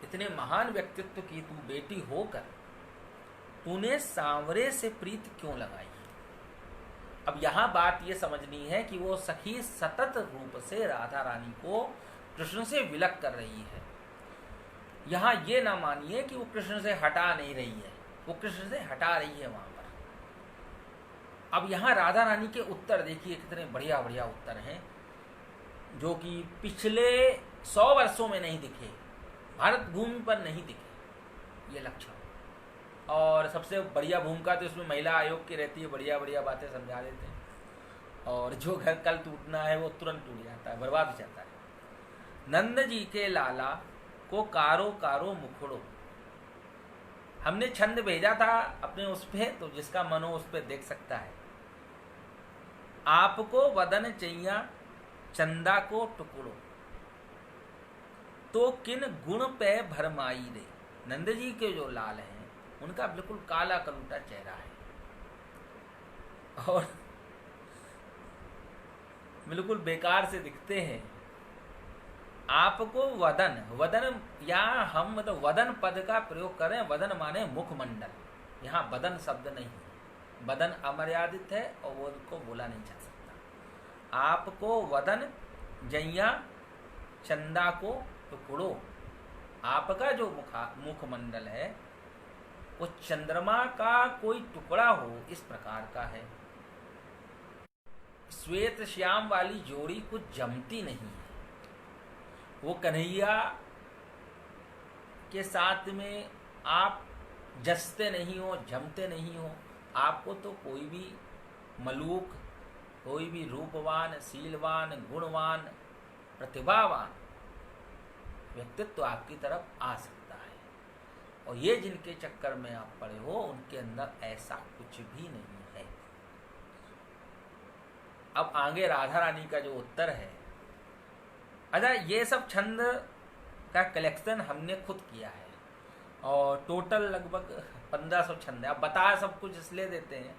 इतने महान व्यक्तित्व की तू बेटी होकर तूने सांवरे से प्रीत क्यों लगाई? अब यहाँ बात ये समझनी है कि वो सखी सतत रूप से राधा रानी को कृष्ण से विलग कर रही है। यहाँ ये ना मानिए कि वो कृष्ण से हटा नहीं रही है, वो कृष्ण से हटा रही है वहाँ पर। अब यहाँ राधा रानी के उत्तर देखिए कितने बढ़िया बढ़िया उत्तर हैं, जो कि पिछले 100 वर्षों में नहीं दिखे, भारत भूमि पर नहीं दिखे ये लक्षण। और सबसे बढ़िया भूमिका तो इसमें महिला आयोग की रहती है, बढ़िया बढ़िया बातें समझा देते हैं, और जो घर कल टूटना है वो तुरंत टूट जाता है, बर्बाद हो जाता है। नंद जी के लाला को कारो कारो मुखड़ो, हमने छंद भेजा था अपने उस पे, तो जिसका मन हो उस पे देख सकता है। आपको वदन चैया चंदा को टुकड़ो, तो किन गुण पे भरमाई रे। नंद जी के जो लाल हैं उनका बिल्कुल काला कलूटा चेहरा है और बिल्कुल बेकार से दिखते हैं। आपको वदन, वदन या हम मतलब वदन पद का प्रयोग करें, वदन माने मुखमंडल, यहाँ बदन शब्द नहीं है, बदन अमर्यादित है और वो उसको बोला नहीं जा सकता। आपको वदन जैया चंदा को टुकड़ो, आपका जो मुखमंडल है वो चंद्रमा का कोई टुकड़ा हो इस प्रकार का है। श्वेत श्याम वाली जोड़ी कुछ जमती नहीं है। वो कन्हैया के साथ में आप जसते नहीं हो, जमते नहीं हो। आपको तो कोई भी मलूक, कोई भी रूपवान, शीलवान, गुणवान, प्रतिभावान व्यक्तित्व आपकी तरफ आ सकता है, और ये जिनके चक्कर में आप पड़े हो उनके अंदर ऐसा कुछ भी नहीं है। अब आगे राधा रानी का जो उत्तर है, अच्छा ये सब छंद का कलेक्शन हमने खुद किया है और टोटल लगभग 1500 छंद है। अब बता सब कुछ इसलिए देते हैं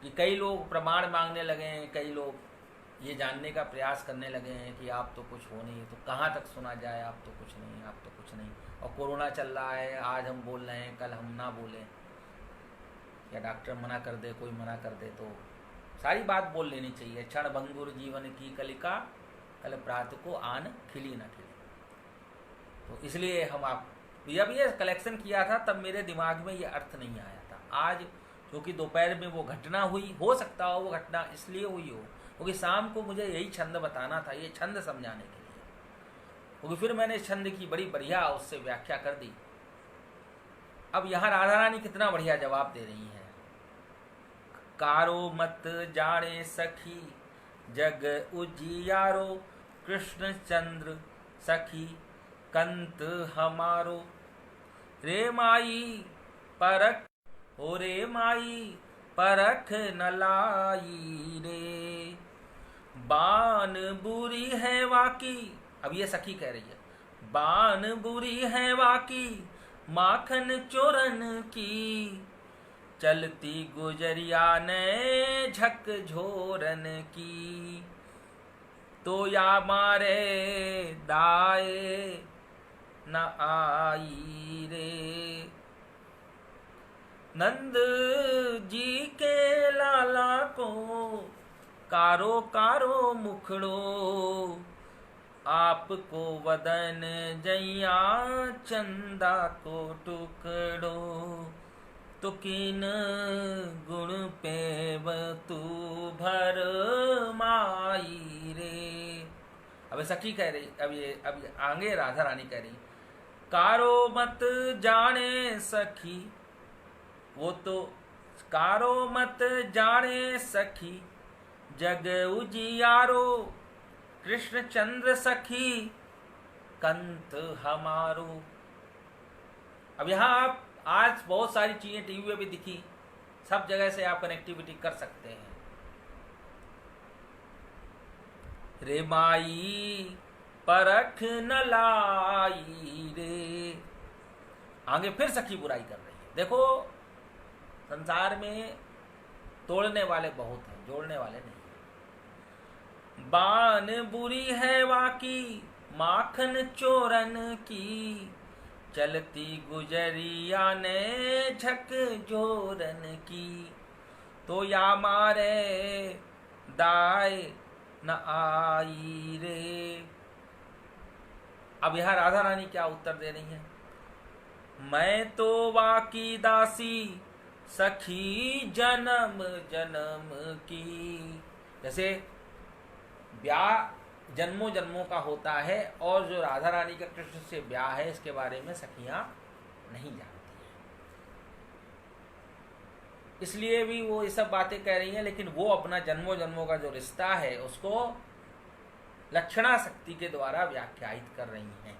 कि कई लोग प्रमाण मांगने लगे हैं, कई लोग ये जानने का प्रयास करने लगे हैं कि आप तो कुछ हो नहीं, तो कहाँ तक सुना जाए, आप तो कुछ नहीं, आप तो कुछ नहीं। और कोरोना चल रहा है, आज हम बोल रहे हैं, कल हम ना बोलें, या डॉक्टर मना कर दे, कोई मना कर दे, तो सारी बात बोल लेनी चाहिए। क्षण भंगुर जीवन की कलिका, कल प्रात को आन खिली ना खिली। तो इसलिए हम आप जब ये कलेक्शन किया था तब मेरे दिमाग में ये अर्थ नहीं आया था। आज क्योंकि दोपहर में वो घटना हुई, हो सकता हो वो घटना इसलिए हुई हो क्योंकि शाम को मुझे यही छंद बताना था, ये छंद समझाने के लिए, क्योंकि फिर मैंने इस छंद की बड़ी बढ़िया उससे व्याख्या कर दी। अब यहाँ राधा रानी कितना बढ़िया जवाब दे रही है। कारो मत जाने सखी जग उजियारो, कृष्ण चंद्र सखी कंत हमारो। रे माई परख हो, रे माई परख न लाई रे, बान बुरी है वाकी। अब ये सखी कह रही है, बान बुरी है वाकी, माखन चोरन की, चलती गुजरिया ने झक झोरन की, तो या मारे दाए न आई रे। नंद जी के लाला को कारो कारो मुखड़ो, आपको वदन जैया चंदा को टुकड़ो, तो किन गुण पे तू भर माई रे। अब सखी कह रही, अब आगे राधा रानी कह रही, कारो मत जाने सखी, वो तो कारो मत जाने सखी जग उजियारो, कृष्ण चंद्र सखी कंत हमारो। अब यहाँ आप आज बहुत सारी चीजें टीवी पे भी दिखी, सब जगह से आप कनेक्टिविटी कर सकते हैं। रे माई परख न लाई रे। आगे फिर सखी बुराई कर रही है। देखो संसार में तोड़ने वाले बहुत हैं, जोड़ने वाले नहीं। बान बुरी है वाकी, माखन चोरन की, चलती गुजरिया ने झक जोरन की, तो या मारे दाय न आई रे। अब यह राधा रानी क्या उत्तर दे रही है? मैं तो वाकी दासी सखी जन्म जन्म की। जैसे ब्याह जन्मों जन्मों का होता है और जो राधा रानी का कृष्ण से ब्याह है इसके बारे में सखियां नहीं जानती हैं, इसलिए भी वो ये सब बातें कह रही हैं। लेकिन वो अपना जन्मों जन्मों का जो रिश्ता है उसको लक्षणा शक्ति के द्वारा व्याख्यायित कर रही हैं।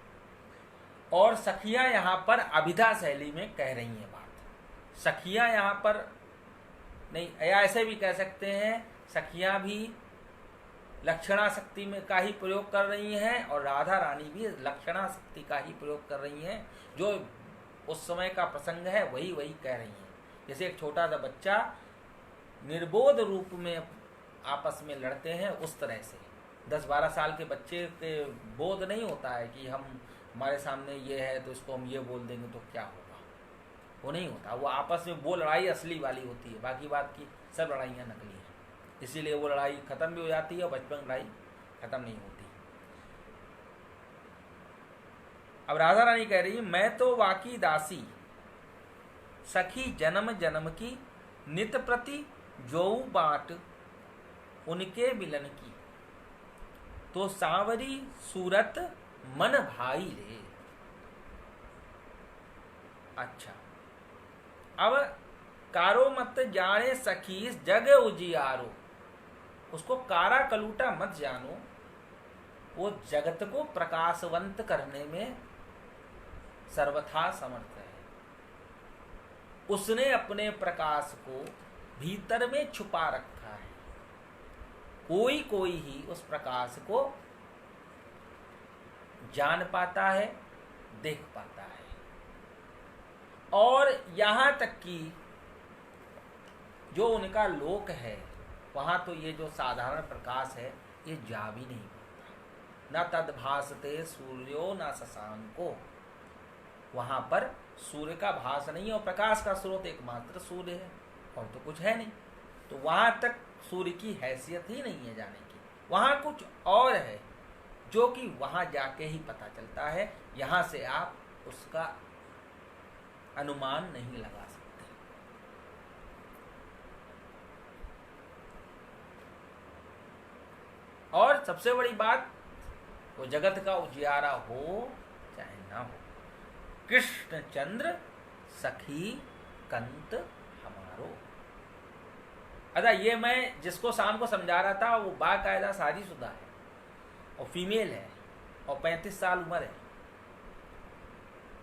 और सखियां यहाँ पर अभिधा शैली में कह रही हैं बात। सखियां यहाँ पर नहीं, या ऐसे भी कह सकते हैं सखियां भी लक्षणा शक्ति में का ही प्रयोग कर रही हैं और राधा रानी भी लक्षणा शक्ति का ही प्रयोग कर रही हैं। जो उस समय का प्रसंग है वही वही कह रही हैं। जैसे एक छोटा सा बच्चा निर्बोध रूप में आपस में लड़ते हैं, उस तरह से 10-12 साल के बच्चे के बोध नहीं होता है कि हमारे सामने ये है तो इसको हम ये बोल देंगे तो क्या होगा, वो नहीं होता। वो आपस में वो लड़ाई असली वाली होती है, बाकी बात की सब लड़ाइयाँ नकली हैं। इसीलिए वो लड़ाई खत्म भी हो जाती है और बचपन लड़ाई खत्म नहीं होती। अब राधा रानी कह रही है मैं तो वाकी दासी सखी जन्म जन्म की, नित प्रति जो बाट उनके मिलन की, तो सांवरी सूरत मन भाई रे। अच्छा, अब कारो मत जाने सखी जग उजियारो, उसको कारा कलूटा मत जानो, वो जगत को प्रकाशवंत करने में सर्वथा समर्थ है। उसने अपने प्रकाश को भीतर में छुपा रखा है, कोई कोई ही उस प्रकाश को जान पाता है, देख पाता है। और यहां तक कि जो उनका लोक है वहां तो ये जो साधारण प्रकाश है ये जा भी नहीं पाता। न तद भासते सूर्यो न शशांको, वहां पर सूर्य का भास नहीं है और प्रकाश का स्रोत एकमात्र सूर्य है और तो कुछ है नहीं। तो वहां तक सूर्य की हैसियत ही नहीं है जाने की, वहां कुछ और है जो कि वहां जाके ही पता चलता है। यहां से आप उसका अनुमान नहीं लगा सकते। और सबसे बड़ी बात, वो जगत का उजियारा हो चाहे ना हो, कृष्ण चंद्र सखी कंत हमारो। अच्छा, ये मैं जिसको शाम को समझा रहा था वो बाकायदा शादीशुदा है और फीमेल है और 35 साल उम्र है,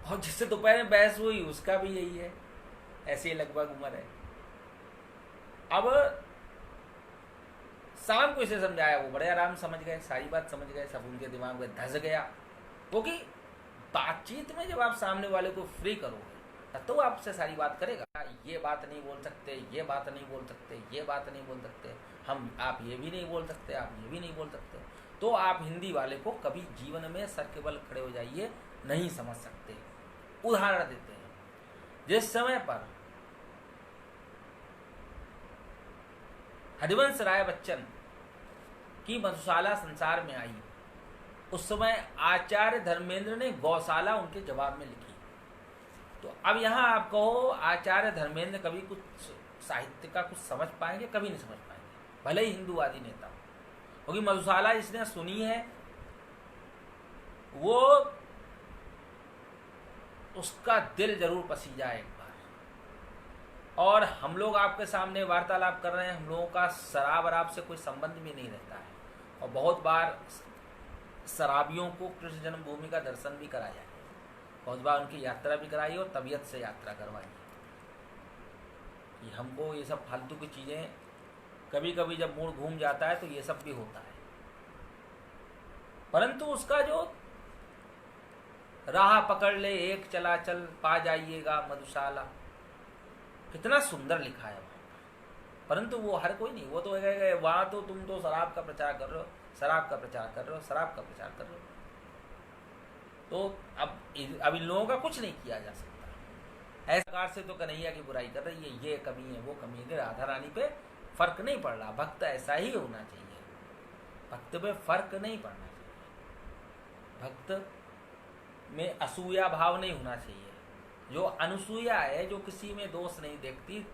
और जिससे दोपहर में बहस हुई उसका भी यही है, ऐसे लगभग उम्र है। अब शाम को इसे समझाया, वो बड़े आराम समझ गए, सारी बात समझ गए, सब उनके दिमाग में धस गया। क्योंकि बातचीत में जब आप सामने वाले को फ्री करोगे तब तो आपसे सारी बात करेगा। ये बात नहीं बोल सकते, ये बात नहीं बोल सकते, ये बात नहीं बोल सकते, आप ये भी नहीं बोल सकते, आप ये भी नहीं बोल सकते, तो आप हिंदी वाले को कभी जीवन में सर के बल खड़े हो जाइए, नहीं समझ सकते। उदाहरण देते हैं, जिस समय पर हरिवंश राय बच्चन की मधुशाला संसार में आई, उस समय आचार्य धर्मेंद्र ने गौशाला उनके जवाब में लिखी। तो अब यहाँ आप कहो आचार्य धर्मेंद्र कभी कुछ साहित्य का कुछ समझ पाएंगे? कभी नहीं समझ पाएंगे, भले ही हिंदूवादी नेता हो, क्योंकि मधुशाला जिसने सुनी है वो उसका दिल जरूर पसीजा एक बार। और हम लोग आपके सामने वार्तालाप कर रहे हैं, हम लोगों का शराब वराब से कोई संबंध भी नहीं रहता है, और बहुत बार शराबियों को कृष्ण जन्मभूमि का दर्शन भी कराया है, बहुत बार उनकी यात्रा भी कराई और तबीयत से यात्रा करवाई है। कि हमको ये सब फालतू की चीज़ें, कभी कभी जब मूड घूम जाता है तो ये सब भी होता है, परंतु उसका जो राह पकड़ ले एक चला चल पा जाइएगा मधुशाला, कितना सुंदर लिखा है वहाँ। परंतु वो हर कोई नहीं, वो तो कहेगा वहाँ तो तुम तो शराब का प्रचार कर रहे हो, शराब का प्रचार कर रहे हो, शराब का प्रचार कर रहे हो। तो अब इन लोगों का कुछ नहीं किया जा सकता, ऐसे प्रकार से तो कन्हैया की बुराई कर रही है, ये कमी है वो कमी है। राधा रानी पे फर्क नहीं पड़ रहा, भक्त ऐसा ही होना चाहिए, भक्त पे फर्क नहीं पड़ना चाहिए, भक्त में असूया भाव नहीं होना चाहिए। जो अनुसूया है, जो किसी में दोष नहीं देखती,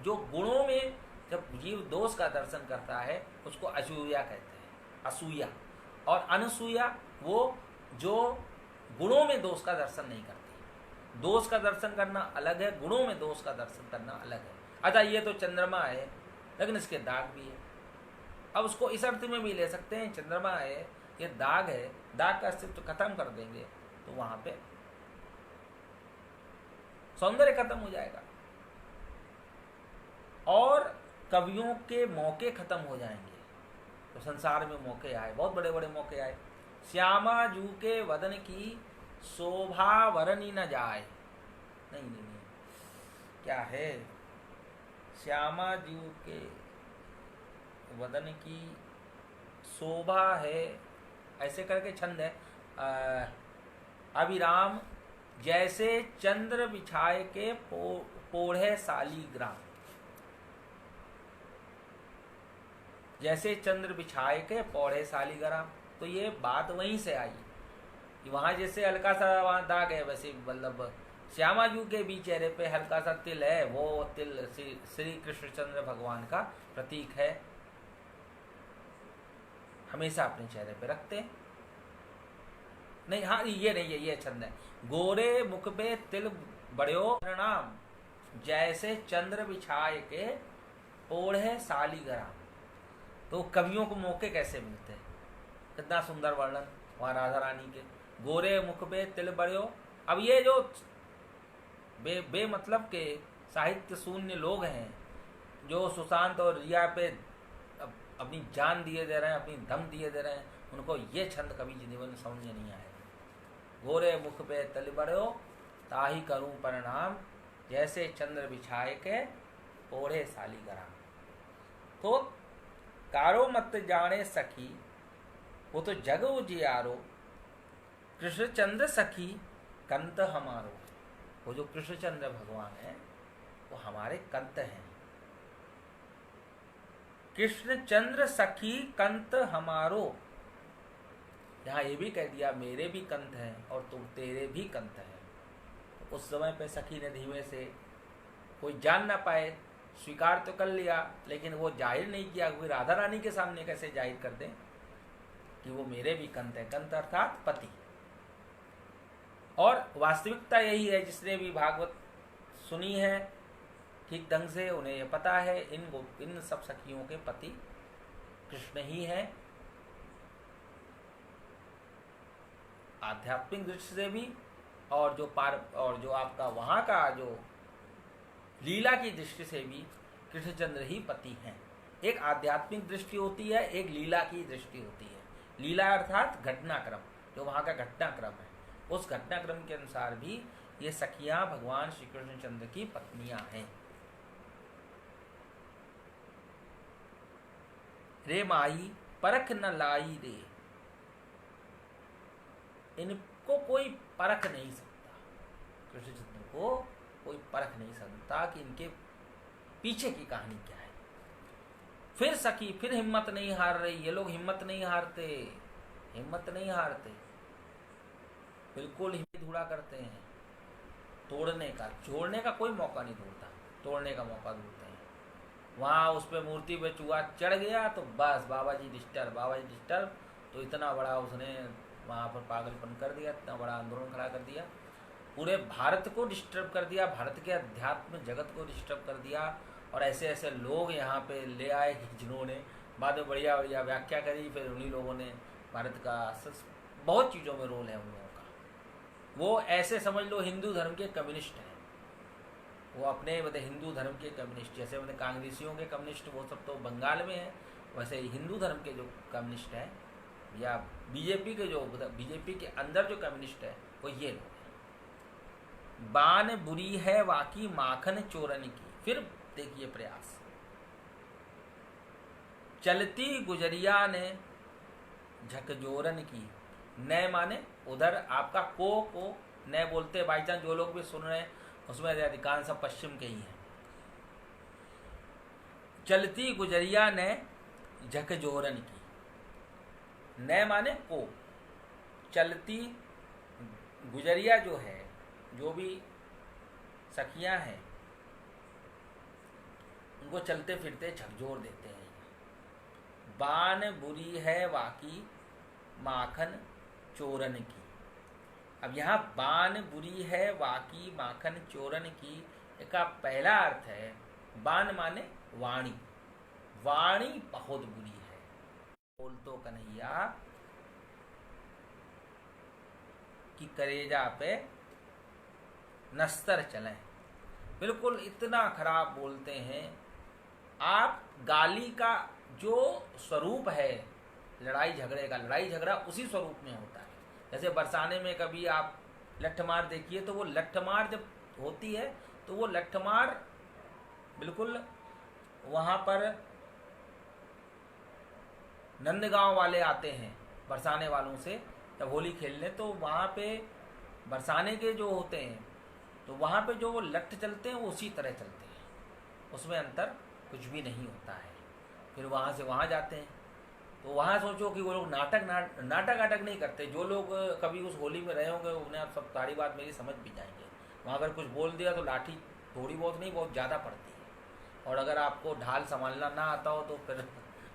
जो गुणों में जब जीव दोष का दर्शन करता है उसको असूया कहते हैं, असूया। और अनसूया वो जो गुणों में दोष का दर्शन नहीं करती। दोष का दर्शन करना अलग है, गुणों में दोष का दर्शन करना अलग है। अच्छा, ये तो चंद्रमा है लेकिन इसके दाग भी है। अब उसको इस अर्थ में भी ले सकते हैं, चंद्रमा है ये दाग है, दाग का अस्तित्व खत्म कर देंगे तो वहां पे सौंदर्य खत्म हो जाएगा और कवियों के मौके खत्म हो जाएंगे। तो संसार में मौके आए, बहुत बड़े बड़े मौके आए। श्यामा जू के वदन की शोभा वरनी न जाए, नहीं, क्या है, श्यामा जू के वदन की शोभा है, ऐसे करके छंद है। अभिराम जैसे चंद्र बिछाए के पोढ़े शालीग्राम, जैसे चंद्र बिछाए के पौड़े शालीग्राम। तो ये बात वहीं से आई कि वहां जैसे हल्का सा वहां दाग है, वैसे मतलब श्यामा जू के भी चेहरे पे हल्का सा तिल है, वो तिल श्री कृष्णचंद्र भगवान का प्रतीक है, हमेशा अपने चेहरे पे रखते हैं। नहीं, हाँ, ये नहीं है, ये छंद है। गोरे मुख पे तिल बड़ो प्रणाम, जैसे चंद्र बिछाए के ओढ़े शालीग्राम। तो कवियों को मौके कैसे मिलते हैं, कितना सुंदर वर्णन वहाँ राधा रानी के। गोरे मुख पे तिल बड़ो। अब ये जो बे मतलब के साहित्य शून्य लोग हैं, जो सुशांत और रिया पे अपनी जान दिए दे रहे हैं, अपनी दम दिए दे रहे हैं, उनको ये छंद कभी जीवन में समझ नहीं आएगा। गोरे मुख पे तिल बड़ो, ताही करूं प्रणाम, जैसे चंद्र बिछाए के ओढ़े शालीग्राम। तो कारो मत जाने सखी, वो तो जग उजियारो, कृष्णचंद्र सखी कंत हमारो। वो जो कृष्णचंद्र भगवान है वो हमारे कंत हैं। कृष्णचंद्र सखी कंत हमारो, यहाँ ये भी कह दिया मेरे भी कंत हैं और तुम तेरे भी कंत हैं। तो उस समय पे सखी ने धीमे से, कोई जान ना पाए, स्वीकार तो कर लिया लेकिन वो जाहिर नहीं किया, कोई राधा रानी के सामने कैसे जाहिर कर दें कि वो मेरे भी कंत है। कंत अर्थात पति। और वास्तविकता यही है, जिसने भी भागवत सुनी है ठीक ढंग से, उन्हें यह पता है इन सब सखियों के पति कृष्ण ही है। आध्यात्मिक दृष्टि से भी और जो आपका वहां का जो लीला की दृष्टि से भी कृष्णचंद्र ही पति हैं। एक आध्यात्मिक दृष्टि होती है, एक लीला की दृष्टि होती है। लीला अर्थात घटनाक्रम, जो वहां का घटनाक्रम है, उस घटनाक्रम के अनुसार भी ये सखियां भगवान श्री कृष्णचंद्र की पत्नियां हैं। रे माई परख न लाई रे, इनको कोई परख नहीं सकता, कृष्णचंद्र को कोई परख नहीं सकता कि इनके पीछे की कहानी क्या है। फिर सखी फिर हिम्मत नहीं हार रही। ये लोग हिम्मत नहीं हारते, हिम्मत नहीं हारते, बिल्कुल ही धूड़ा करते हैं। तोड़ने का, जोड़ने का कोई मौका नहीं ढूंढता, तोड़ने का मौका ढूंढते हैं। वहाँ उस पे मूर्ति पे चूहा चढ़ गया तो बस बाबा जी डिस्टर्ब। तो इतना बड़ा उसने वहाँ पर पागलपन कर दिया, इतना बड़ा आंदोलन खड़ा कर दिया, पूरे भारत को डिस्टर्ब कर दिया, भारत के अध्यात्म जगत को डिस्टर्ब कर दिया। और ऐसे ऐसे लोग यहाँ पे ले आए जिन्होंने बाद में बढ़िया बढ़िया व्याख्या करी। फिर उन्हीं लोगों ने भारत का बहुत चीज़ों में रोल है उन लोगों का। वो ऐसे समझ लो हिंदू धर्म के कम्युनिस्ट हैं, वो अपने मतलब हिंदू धर्म के कम्युनिस्ट, जैसे मतलब कांग्रेसियों के कम्युनिस्ट वो सब तो बंगाल में है, वैसे हिंदू धर्म के जो कम्युनिस्ट हैं या बीजेपी के जो बीजेपी के अंदर जो कम्युनिस्ट है वो ये लोग हैं। बान बुरी है वाकी माखन चोरन की। फिर देखिए प्रयास, चलती गुजरिया ने झकझोरन की। नए माने उधर आपका को न बोलते, बाई चांस जो लोग भी सुन रहे हैं उसमें अधिकांश सब पश्चिम के ही हैं। चलती गुजरिया ने झकझोरन की, न माने को, चलती गुजरिया जो है, जो भी सखियां हैं, उनको चलते फिरते झकझोर देते हैं। बान बुरी है वाकी माखन चोरन की। अब यहाँ बान बुरी है वाकी माखन चोरन की का पहला अर्थ है, बान माने वाणी, वाणी बहुत बुरी है। बोल तो कन्हैया कि करेजा पे नस्तर चले, बिल्कुल इतना खराब बोलते हैं। आप गाली का जो स्वरूप है लड़ाई झगड़े का, लड़ाई झगड़ा उसी स्वरूप में होता है। जैसे बरसाने में कभी आप लठमार देखिए, तो वो लठमार जब होती है तो वो लठमार बिल्कुल वहाँ पर नंदगांव वाले आते हैं बरसाने वालों से जब होली खेलने, तो वहाँ पे बरसाने के जो होते हैं तो वहाँ पे जो वो लठ चलते हैं वो उसी तरह चलते हैं, उसमें अंतर कुछ भी नहीं होता है। फिर वहाँ से वहाँ जाते हैं, तो वहाँ सोचो कि वो लोग नाटक नहीं करते। जो लोग कभी उस होली में रहे होंगे उन्हें आप सब सारी बात मेरी समझ भी जाएंगे। वहाँ अगर कुछ बोल दिया तो लाठी थोड़ी बहुत नहीं, बहुत ज़्यादा पड़ती है। और अगर आपको ढाल संभालना ना आता हो तो फिर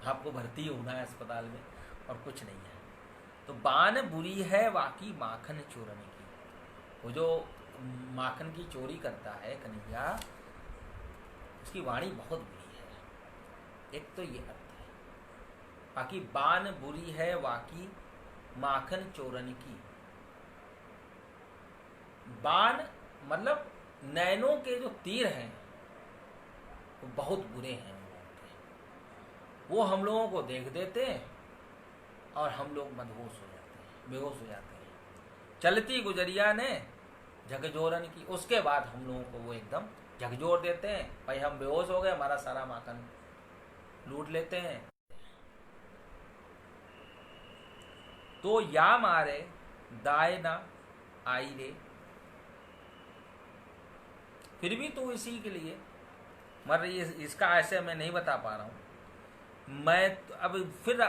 आपको भर्ती होना है अस्पताल में, और कुछ नहीं है। तो बान बुरी है वाकी माखन चोरने की, वो जो माखन की चोरी करता है कन्हैया, उसकी वाणी बहुत बुरी है। एक तो ये अर्थ है। बाकी बान बुरी है वाकी माखन चोरन की, बान मतलब नैनों के जो तीर हैं वो बहुत बुरे हैं। वो हम लोगों को देख देते हैं और हम लोग मदहोश हो जाते हैं, बेहोश हो जाते हैं। चलती गुजरिया ने झकझोरन की, उसके बाद हम लोगों को वो एकदम झकझोर देते हैं। भाई हम बेहोश हो गए, हमारा सारा माखन लूट लेते हैं। तो या मारे दाय ना आई रे, फिर भी तू इसी के लिए मर रही है। इसका ऐसे मैं नहीं बता पा रहा हूँ मैं। अब फिर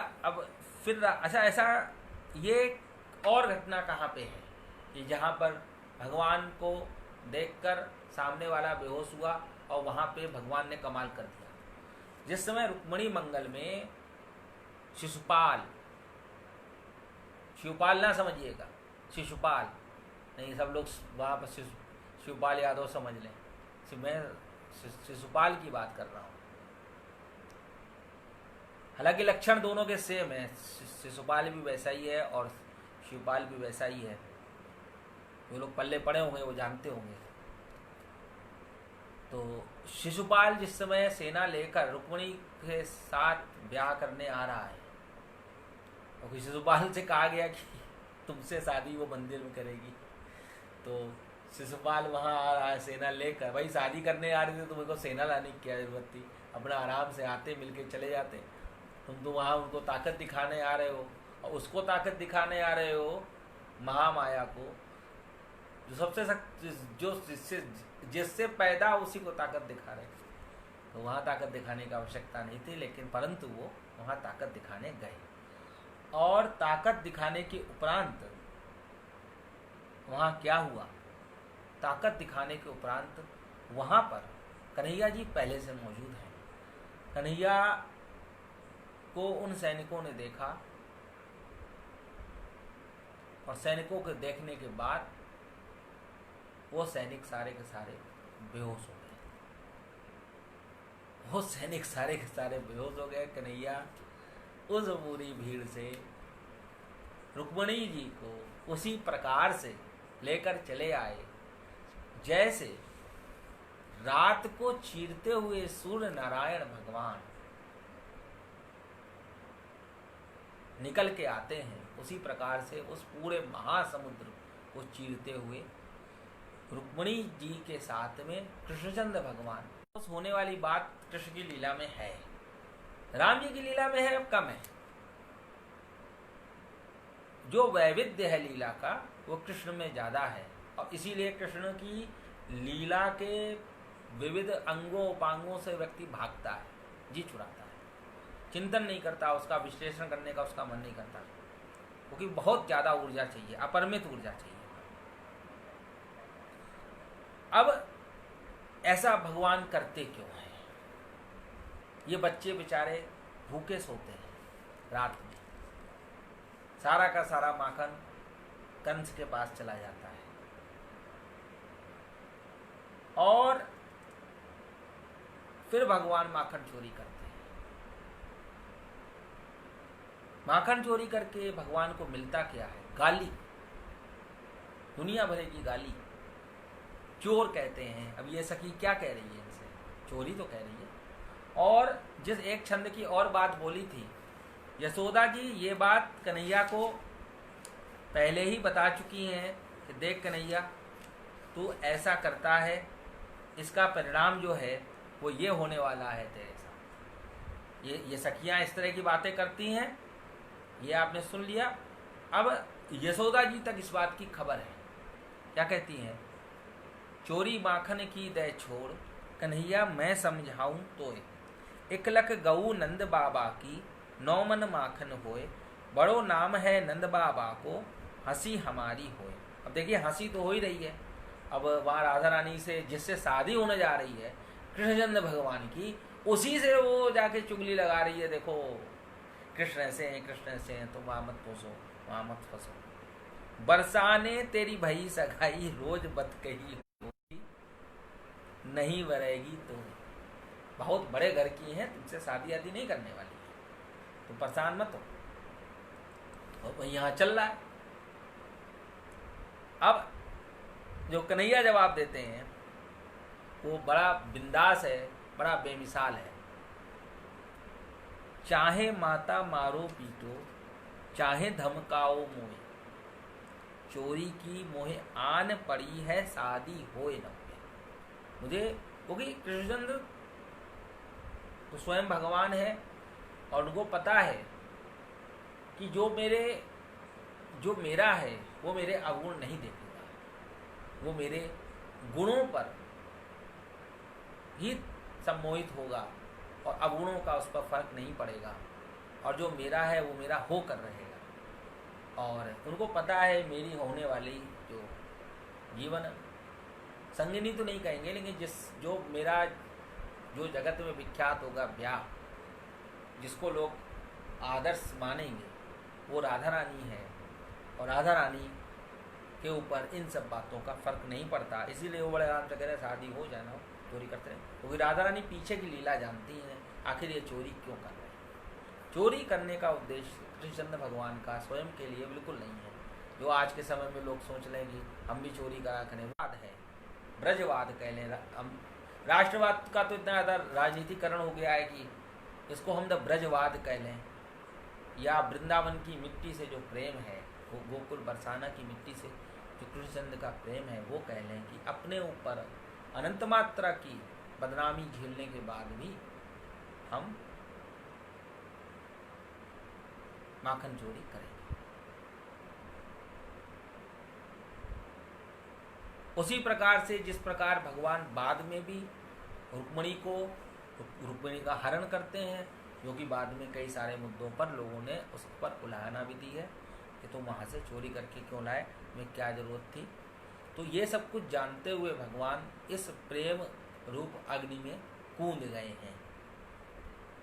अच्छा, ऐसा ये और घटना कहाँ पे है कि जहाँ पर भगवान को देखकर सामने वाला बेहोश हुआ और वहाँ पे भगवान ने कमाल कर दिया। जिस समय रुक्मिणी मंगल में शिशुपाल ना समझिएगा, शिशुपाल नहीं, सब लोग वहाँ पर शिवपाल यादव समझ लें, मैं शिशुपाल की बात कर रहा हूँ। हालांकि लक्षण दोनों के सेम है, शिशुपाल भी वैसा ही है और शिवपाल भी वैसा ही है। जो लोग पल्ले पड़े होंगे वो जानते होंगे। तो शिशुपाल जिस समय सेना लेकर रुक्मिणी के साथ ब्याह करने आ रहा है, और शिशुपाल से कहा गया कि तुमसे शादी वो मंदिर में करेगी, तो शिशुपाल वहाँ आ रहा है सेना लेकर। भाई शादी करने आ रहे थे तो मेरे को सेना लाने की क्या जरूरत थी, अपना आराम से आते मिलके चले जाते। तुम तो वहाँ उनको ताकत दिखाने आ रहे हो, और उसको ताकत दिखाने आ रहे हो महामाया को, जो सबसे जो जिससे पैदा उसी को ताकत दिखा रहे। तो वहाँ ताकत दिखाने की आवश्यकता नहीं थी, लेकिन परंतु वो वहाँ ताकत दिखाने गए। और ताकत दिखाने के उपरांत वहाँ क्या हुआ, ताकत दिखाने के उपरांत वहाँ पर कन्हैया जी पहले से मौजूद हैं। कन्हैया को उन सैनिकों ने देखा, और सैनिकों के देखने के बाद वो सैनिक सारे के सारे बेहोश हो गए। वो सैनिक सारे के सारे बेहोश हो गए। कन्हैया उस पूरी भीड़ से रुक्मिणी जी को उसी प्रकार से लेकर चले आए जैसे रात को चीरते हुए सूर्य नारायण भगवान निकल के आते हैं। उसी प्रकार से उस पूरे महासमुद्र को चीरते हुए रुक्मिणी जी के साथ में कृष्णचंद्र भगवान। उस होने वाली बात कृष्ण की लीला में है, राम जी की लीला में है, अब कम है। जो वैविध्य है लीला का वो कृष्ण में ज्यादा है, और इसीलिए कृष्ण की लीला के विविध अंगों उपांगों से व्यक्ति भागता है, जी चुराता है, चिंतन नहीं करता, उसका विश्लेषण करने का उसका मन नहीं करता, क्योंकि बहुत ज़्यादा ऊर्जा चाहिए, अपरिमित ऊर्जा चाहिए। अब ऐसा भगवान करते क्यों हैं? ये बच्चे बेचारे भूखे सोते हैं रात में, सारा का सारा माखन कंस के पास चला जाता है, और फिर भगवान माखन चोरी करते हैं। माखन चोरी करके भगवान को मिलता क्या है? गाली, दुनिया भर की गाली। चोर कहते हैं। अब ये सखी क्या कह रही है इनसे? चोरी तो कह रही है। और जिस एक छंद की और बात बोली थी, यशोदा जी ये बात कन्हैया को पहले ही बता चुकी हैं कि देख कन्हैया, तू ऐसा करता है, इसका परिणाम जो है वो ये होने वाला है तेरे साथ। ये सखियां इस तरह की बातें करती हैं, ये आपने सुन लिया। अब यशोदा जी तक इस बात की खबर है। क्या कहती हैं? चोरी माखन की दे छोड़, कन्हैया मैं समझाऊं तो इकलक गऊ नंद बाबा की, नौमन माखन होए, बड़ो नाम है नंद बाबा को, हंसी हमारी होए। अब देखिए हंसी तो हो ही रही है। अब वहाँ राधा रानी से जिससे शादी होने जा रही है कृष्णचंद्र भगवान की, उसी से वो जाके चुगली लगा रही है। देखो कृष्ण ऐसे हैं, कृष्ण ऐसे हैं, तुम वहाँ मत पोसो, वहाँ मत फंसो। बरसाने तेरी भई सगाई, रोज बत कही नहीं बरेगी तो। बहुत बड़े घर की हैं, तुमसे शादी आदि नहीं करने वाली है, तुम परेशान मत हो। और यहाँ चल रहा है। अब जो कन्हैया जवाब देते हैं वो बड़ा बिंदास है, बड़ा बेमिसाल है। चाहे माता मारो पीटो, चाहे धमकाओ मोहे, चोरी की मोहे आन पड़ी है, शादी होए न होए। मुझे, क्योंकि कृष्णचंद्र तो स्वयं भगवान है और उनको पता है कि जो मेरा है वो मेरे अवगुण नहीं देखेगा, वो मेरे गुणों पर ही सम्मोहित होगा और अवगुणों का उस पर फर्क नहीं पड़ेगा, और जो मेरा है वो मेरा होकर रहेगा। और उनको पता है मेरी होने वाली जो जीवन संगिनी तो नहीं कहेंगे, लेकिन जो मेरा जो जगत में विख्यात होगा ब्याह, जिसको लोग आदर्श मानेंगे, वो राधा रानी है। और राधा रानी के ऊपर इन सब बातों का फर्क नहीं पड़ता, इसीलिए वो बड़े आराम से कह रहे शादी हो जाना, चोरी करते रहे। क्योंकि राधा रानी पीछे की लीला जानती हैं, आखिर ये चोरी क्यों कर रहे हैं। चोरी करने का उद्देश्य कृष्णचंद्र भगवान का स्वयं के लिए बिल्कुल नहीं है, जो आज के समय में लोग सोच लें कि हम भी चोरी करा करें। वाद है, ब्रजवाद कह लें। हम राष्ट्रवाद का तो इतना ज़्यादा राजनीतिकरण हो गया है कि इसको हम द ब्रजवाद कह लें, या वृंदावन की मिट्टी से जो प्रेम है, वो गोकुल बरसाना की मिट्टी से जो कृष्णचंद्र का प्रेम है, वो कह लें कि अपने ऊपर अनंत मात्रा की बदनामी झेलने के बाद भी हम माखन चोरी करेंगे। उसी प्रकार से जिस प्रकार भगवान बाद में भी रुक्मिणी का हरण करते हैं, जो कि बाद में कई सारे मुद्दों पर लोगों ने उस पर उलाहना भी दी है कि तुम वहाँ से चोरी करके क्यों लाए, में क्या ज़रूरत थी। तो ये सब कुछ जानते हुए भगवान इस प्रेम रूप अग्नि में कूद गए हैं।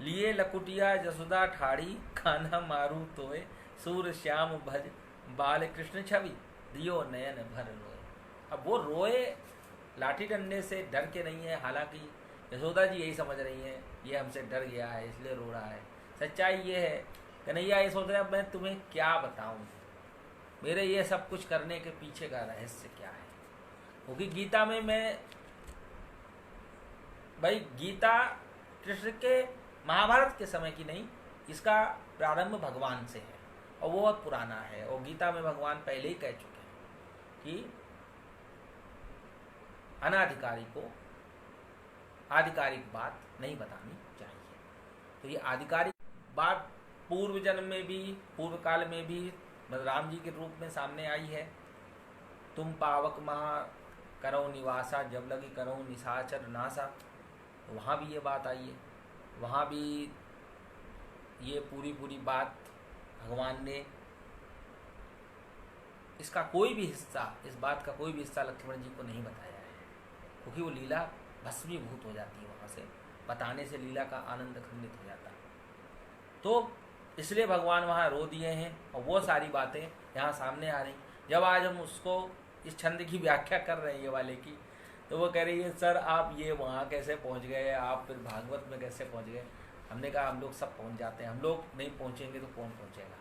लिए लकुटिया जसुदा ठाड़ी, खाना मारू तोए, सूर श्याम भज बाल कृष्ण छवि, दियो नयन भर रोए। अब वो रोए लाठी डंडे से डर के नहीं है, हालांकि यशोदा जी यही समझ रही हैं ये हमसे डर गया है इसलिए रो रहा है। सच्चाई ये है, कन्हैया ये सोच रहे हैं मैं तुम्हें क्या बताऊं, मेरे ये सब कुछ करने के पीछे का रहस्य क्या है। क्योंकि गीता में भाई गीता कृष्ण के महाभारत के समय की नहीं, इसका प्रारंभ भगवान से है और वो बहुत पुराना है। और गीता में भगवान पहले ही कह चुके हैं कि अनाधिकारी को आधिकारिक बात नहीं बतानी चाहिए। तो ये आधिकारिक बात पूर्व जन्म में भी, पूर्व काल में भी बलराम जी के रूप में सामने आई है। तुम पावक महा करो निवासा जब लगी करो निशाचर नासा, तो वहाँ भी ये बात आई है, वहाँ भी ये पूरी बात भगवान ने इसका कोई भी हिस्सा, इस बात का कोई भी हिस्सा लक्ष्मण जी को नहीं बताया है, क्योंकि वो लीला भस्मीभूत हो जाती है वहाँ से, बताने से लीला का आनंद खंडित हो जाता है। तो इसलिए भगवान वहाँ रो दिए हैं और वो सारी बातें यहाँ सामने आ रही। जब आज हम उसको इस छंद की व्याख्या कर रहे हैं ये वाले की, तो वो कह रही है सर आप ये वहाँ कैसे पहुँच गए, आप फिर भागवत में कैसे पहुँच गए। हमने कहा हम लोग सब पहुँच जाते हैं, हम लोग नहीं पहुँचेंगे तो कौन पहुँचेगा।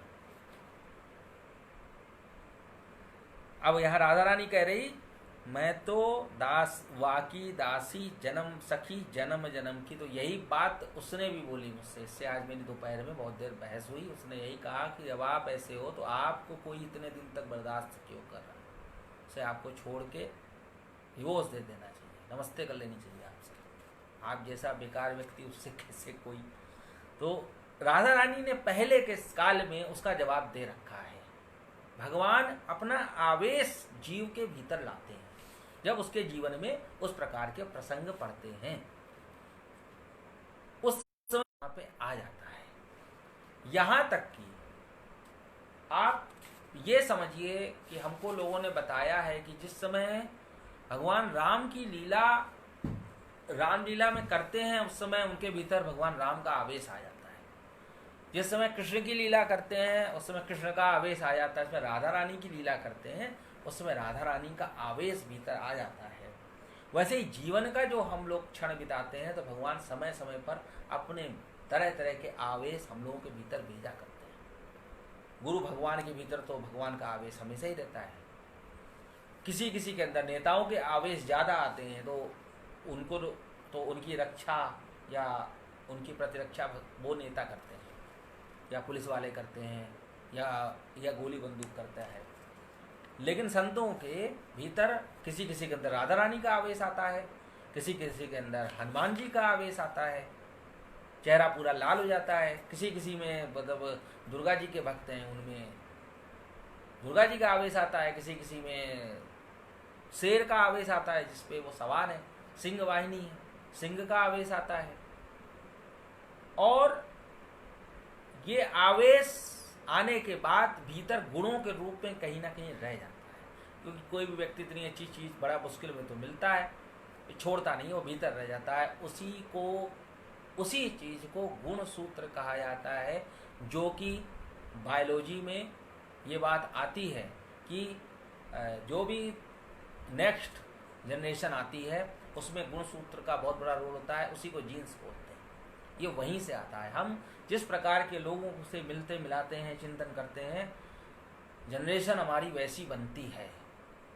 अब यहाँ राधा रानी कह रही मैं तो दास वाकी दासी जन्म सखी जन्म जन्म की, तो यही बात उसने भी बोली मुझसे। इससे आज मेरी दोपहर में बहुत देर बहस हुई। उसने यही कहा कि जब आप ऐसे हो तो आपको कोई इतने दिन तक बर्दाश्त क्यों कर रहा है, उसे आपको छोड़ के डिवोर्स दे देना चाहिए, नमस्ते कर लेनी चाहिए आपसे। आप जैसा बेकार व्यक्ति उससे कैसे कोई। तो राधा रानी ने पहले के काल में उसका जवाब दे रखा है। भगवान अपना आवेश जीव के भीतर लाते हैं जब उसके जीवन में उस प्रकार के प्रसंग पड़ते हैं, उस समय वहां पे आ जाता है। यहां तक कि आप ये समझिए कि हमको लोगों ने बताया है कि जिस समय भगवान राम की लीला रामलीला में करते हैं उस समय उनके भीतर भगवान राम का आवेश आ जाता है। जिस समय कृष्ण की लीला करते हैं उस समय कृष्ण का आवेश आ जाता है। इसमें राधा रानी की लीला करते हैं उस समय राधा रानी का आवेश भीतर आ जाता है। वैसे ही जीवन का जो हम लोग क्षण बिताते हैं तो भगवान समय समय पर अपने तरह तरह के आवेश हम लोगों के भीतर भेजा करते हैं। गुरु भगवान के भीतर तो भगवान का आवेश हमेशा ही रहता है। किसी किसी के अंदर नेताओं के आवेश ज़्यादा आते हैं तो उनको तो उनकी रक्षा या उनकी प्रतिरक्षा वो नेता करते हैं या पुलिस वाले करते हैं या गोली बंदूक करता है। लेकिन संतों के भीतर किसी किसी के अंदर राधा रानी का आवेश आता है, किसी किसी के अंदर हनुमान जी का आवेश आता है, चेहरा पूरा लाल हो जाता है। किसी किसी में मतलब दुर्गा जी के भक्त हैं उनमें दुर्गा जी का आवेश आता है, किसी किसी में शेर का आवेश आता है जिसपे वो सवार है, सिंह वाहिनी है, सिंह का आवेश आता है। और ये आवेश आने के बाद भीतर गुणों के रूप में कहीं ना कहीं रह जाता है, क्योंकि कोई भी व्यक्ति इतनी अच्छी चीज़ बड़ा मुश्किल में तो मिलता है, छोड़ता नहीं, वो भीतर रह जाता है। उसी चीज़ को गुण सूत्र कहा जाता है, जो कि बायोलॉजी में ये बात आती है कि जो भी नेक्स्ट जनरेशन आती है उसमें गुण सूत्र का बहुत बड़ा रोल होता है, उसी को जीन्स बोलते हैं, ये वहीं से आता है। हम जिस प्रकार के लोगों से मिलते मिलाते हैं, चिंतन करते हैं, जनरेशन हमारी वैसी बनती है।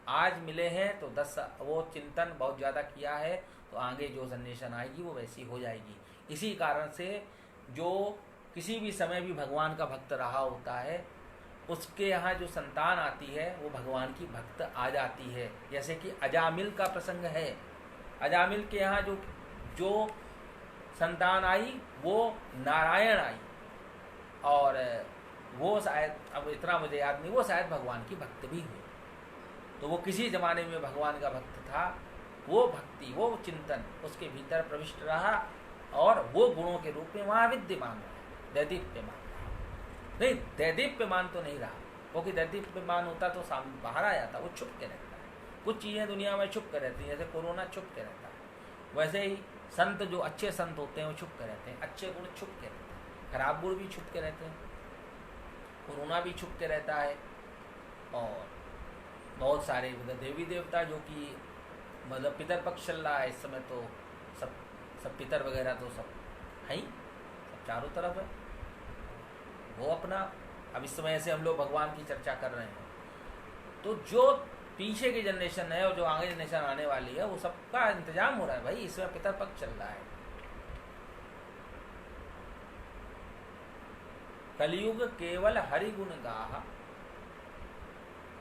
आज मिले हैं तो 10 वो चिंतन बहुत ज़्यादा किया है तो आगे जो जनरेशन आएगी वो वैसी हो जाएगी। इसी कारण से जो किसी भी समय भी भगवान का भक्त रहा होता है उसके यहाँ जो संतान आती है वो भगवान की भक्त आ जाती है। जैसे कि अजामिल का प्रसंग है, अजामिल के यहाँ जो संतान आई वो नारायण आई, और वो शायद, अब इतना मुझे याद नहीं, वो शायद भगवान की भक्त भी हुई। तो वो किसी ज़माने में भगवान का भक्त था, वो भक्ति वो चिंतन उसके भीतर प्रविष्ट रहा और वो गुणों के रूप में वहाँ विद्यमान रहा, दैदीप्यमान नहीं, दैदीप्यमान तो नहीं रहा, क्योंकि दैदीप्यमान होता तो सामने बाहर आ जाता, वो छुप के रहता है। कुछ चीज़ें दुनिया में छुप के रहती हैं, जैसे कोरोना छुप के रहता है, वैसे ही संत जो अच्छे संत होते हैं वो छुप के रहते हैं, अच्छे गुण छुप के रहते हैं, खराब गुण भी छुप के रहते हैं, कोरोना भी छुप के रहता है। और बहुत सारे देवी देवता जो कि मतलब पितर पक्ष चल रहा है इस समय, तो सब पितर वगैरह तो सब है ही, सब चारों तरफ है। वो अपना, अब इस समय से हम लोग भगवान की चर्चा कर रहे हैं, तो जो पीछे की जनरेशन है और जो आगे जनरेशन आने वाली है वो सबका इंतजाम हो रहा है भाई। इसमें पितर पक्ष चल रहा है। कलयुग केवल हरि गुण गाहा,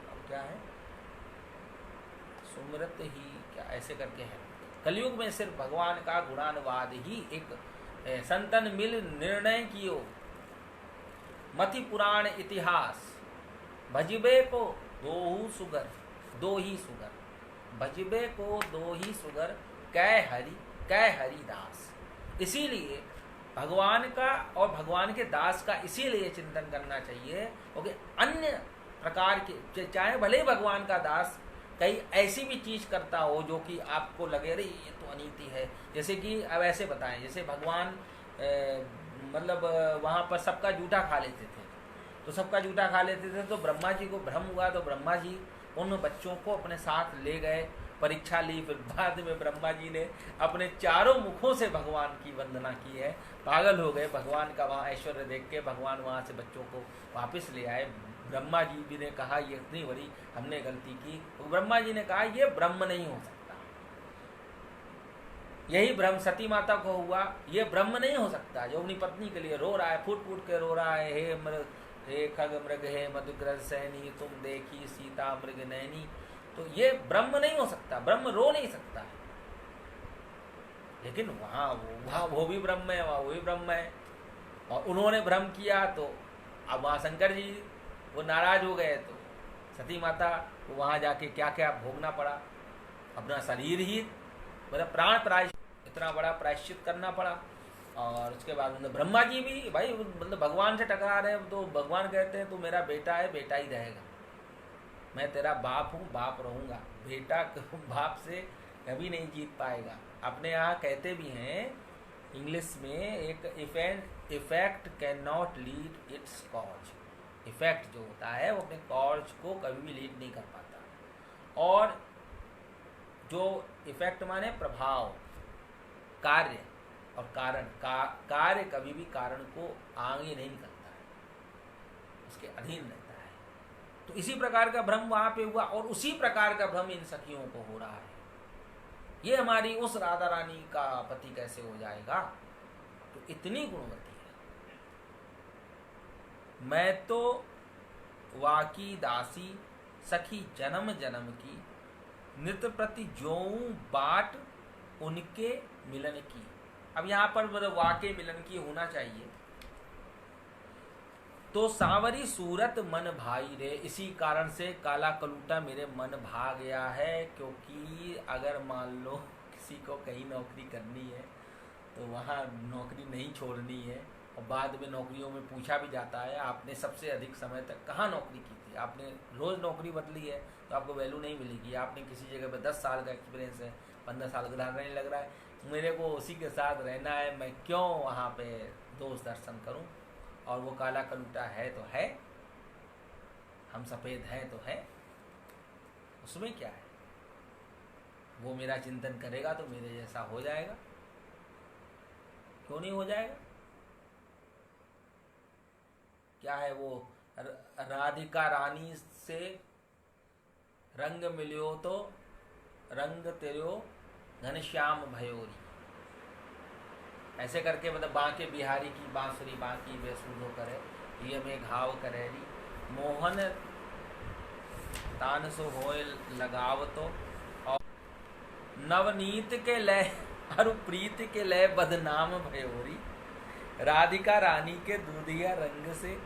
अब क्या है, सुमरत ही क्या ऐसे करके है। कलयुग में सिर्फ भगवान का गुणानुवाद ही एक संतन मिल निर्णय कियो, मति पुराण इतिहास भजिबे को दो ही सुगर। भजबे को दो ही सुगर कै हरि दास। इसीलिए भगवान का और भगवान के दास का इसीलिए चिंतन करना चाहिए, क्योंकि अन्य प्रकार के, चाहे भले ही भगवान का दास कई ऐसी भी चीज करता हो जो कि आपको लगे अरे ये तो अनीति है। जैसे कि अब ऐसे बताएं, जैसे भगवान मतलब वहाँ पर सबका जूठा खा लेते थे, तो सबका जूठा खा लेते थे, तो ब्रह्मा जी को भ्रम हुआ, तो ब्रह्मा जी उन बच्चों को अपने साथ ले गए, परीक्षा ली। फिर बाद में ब्रह्मा जी ने अपने चारों मुखों से भगवान की वंदना की है, पागल हो गए भगवान का वहाँ ऐश्वर्य देख के। भगवान वहाँ से बच्चों को वापस ले आए। ब्रह्मा जी भी ने कहा ये इतनी बड़ी हमने गलती की, तो ब्रह्मा जी ने कहा ये ब्रह्म नहीं हो सकता। यही भ्रम सती माता को हुआ, ये ब्रह्म नहीं हो सकता जो अपनी पत्नी के लिए रो रहा है, फूट फूट के रो रहा है, हे खग मृग हे मधुग्रज सैनी, तुम देखी सीता मृग नैनी। तो ये ब्रह्म नहीं हो सकता, ब्रह्म रो नहीं सकता। लेकिन वहाँ वो भी ब्रह्म है, वहाँ वो भी ब्रह्म है, और उन्होंने भ्रम किया। तो अब वहाँ शंकर जी वो नाराज हो गए, तो सती माता को वहाँ जाके क्या क्या भोगना पड़ा, अपना शरीर ही मतलब प्राण प्रायश्चित, इतना बड़ा प्रायश्चित करना पड़ा। और उसके बाद मतलब ब्रह्मा जी भी भाई मतलब भगवान से टकरा रहे हैं, तो भगवान कहते हैं तू मेरा बेटा है, बेटा ही रहेगा, मैं तेरा बाप हूँ, बाप रहूँगा, बेटा बाप से कभी नहीं जीत पाएगा। अपने यहाँ कहते भी हैं इंग्लिश में एक effect can not lead it's cause. Effect जो होता है वो अपने कॉज को कभी भी लीड नहीं कर पाता। और जो इफेक्ट माने प्रभाव, कार्य और कारण, कार्य कभी भी कारण को आगे नहीं करता है, उसके अधीन रहता है। तो इसी प्रकार का भ्रम वहाँ पे हुआ, और उसी प्रकार का भ्रम इन सखियों को हो रहा है। ये हमारी उस राधा रानी का पति कैसे हो जाएगा, तो इतनी गुणवती है। मैं तो वाकी दासी सखी जन्म जन्म की, नृत्य प्रति जोऊं बाट उनके मिलन की। अब यहाँ पर मतलब वाके मिलन की होना चाहिए। तो सांवरी सूरत मन भाई रे, इसी कारण से काला कलूटा मेरे मन भा गया है। क्योंकि अगर मान लो किसी को कहीं नौकरी करनी है तो वहाँ नौकरी नहीं छोड़नी है, और बाद में नौकरियों में पूछा भी जाता है आपने सबसे अधिक समय तक कहाँ नौकरी की थी। आपने रोज़ नौकरी बदली है तो आपको वैल्यू नहीं मिलेगी। आपने किसी जगह पर 10 साल का एक्सपीरियंस है, 15 साल का नहीं लग रहा है, मेरे को उसी के साथ रहना है, मैं क्यों वहाँ पे दोष दर्शन करूँ। और वो काला कलूटा है तो है, हम सफ़ेद हैं तो है, उसमें क्या है। वो मेरा चिंतन करेगा तो मेरे जैसा हो जाएगा, क्यों नहीं हो जाएगा। क्या है वो, राधिका रानी से रंग मिलियो तो रंग तेरो घनश्याम भयोरी, ऐसे करके मतलब बांके बिहारी की बांसुरी बांकी वे सूझो करे, ये में घाव करेरी, मोहन तान सो होए लगाव तो, और नवनीत के लय और प्रीत के लय बदनाम भयोरी, राधिका रानी के दूधिया रंग से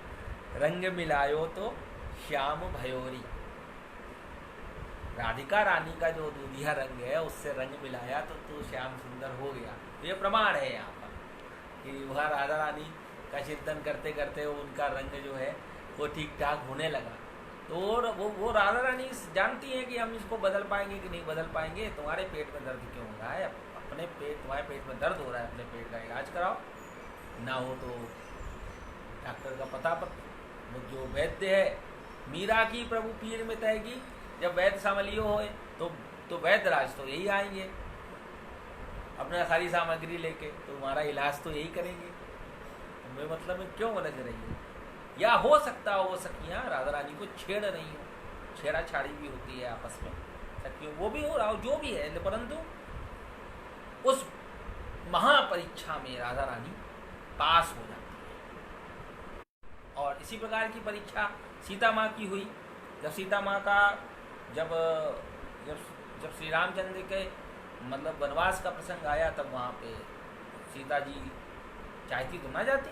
रंग मिलायो तो श्याम भयोरी। राधिका रानी का जो दूधिया रंग है उससे रंग मिलाया तो श्याम सुंदर हो गया। तो ये प्रमाण है यहाँ पर कि वह राधा रानी का चिंतन करते करते उनका रंग जो है वो ठीक ठाक होने लगा। तो वो राधा रानी जानती है कि हम इसको बदल पाएंगे कि नहीं बदल पाएंगे। तुम्हारे पेट में दर्द क्यों हो रहा है, अपने पेट, तुम्हारे पेट में दर्द हो रहा है, अपने पेट का इलाज कराओ, ना हो तो डॉक्टर का पता पर। जो वैद्य है, मीरा की प्रभु पीर में तयगी, जब वैद्य सामलियो होए तो वैद्य राज तो यही आएंगे अपना सारी सामग्री लेके, तो तुम्हारा इलाज तो यही करेंगे। तुम्हें मतलब में क्यों उलझ रही है। या हो सकता हो वो सखियाँ राधा रानी को छेड़ रही हो, छेड़ा छाड़ी भी होती है आपस में सखियों, वो भी हो रहा हो, जो भी है, परंतु उस महापरीक्षा में राधा रानी पास हो जाती है। और इसी प्रकार की परीक्षा सीता माँ की हुई। जब सीता माँ का जब श्री रामचंद्र के मतलब वनवास का प्रसंग आया, तब वहाँ पे सीता जी चाहती तो ना जाती,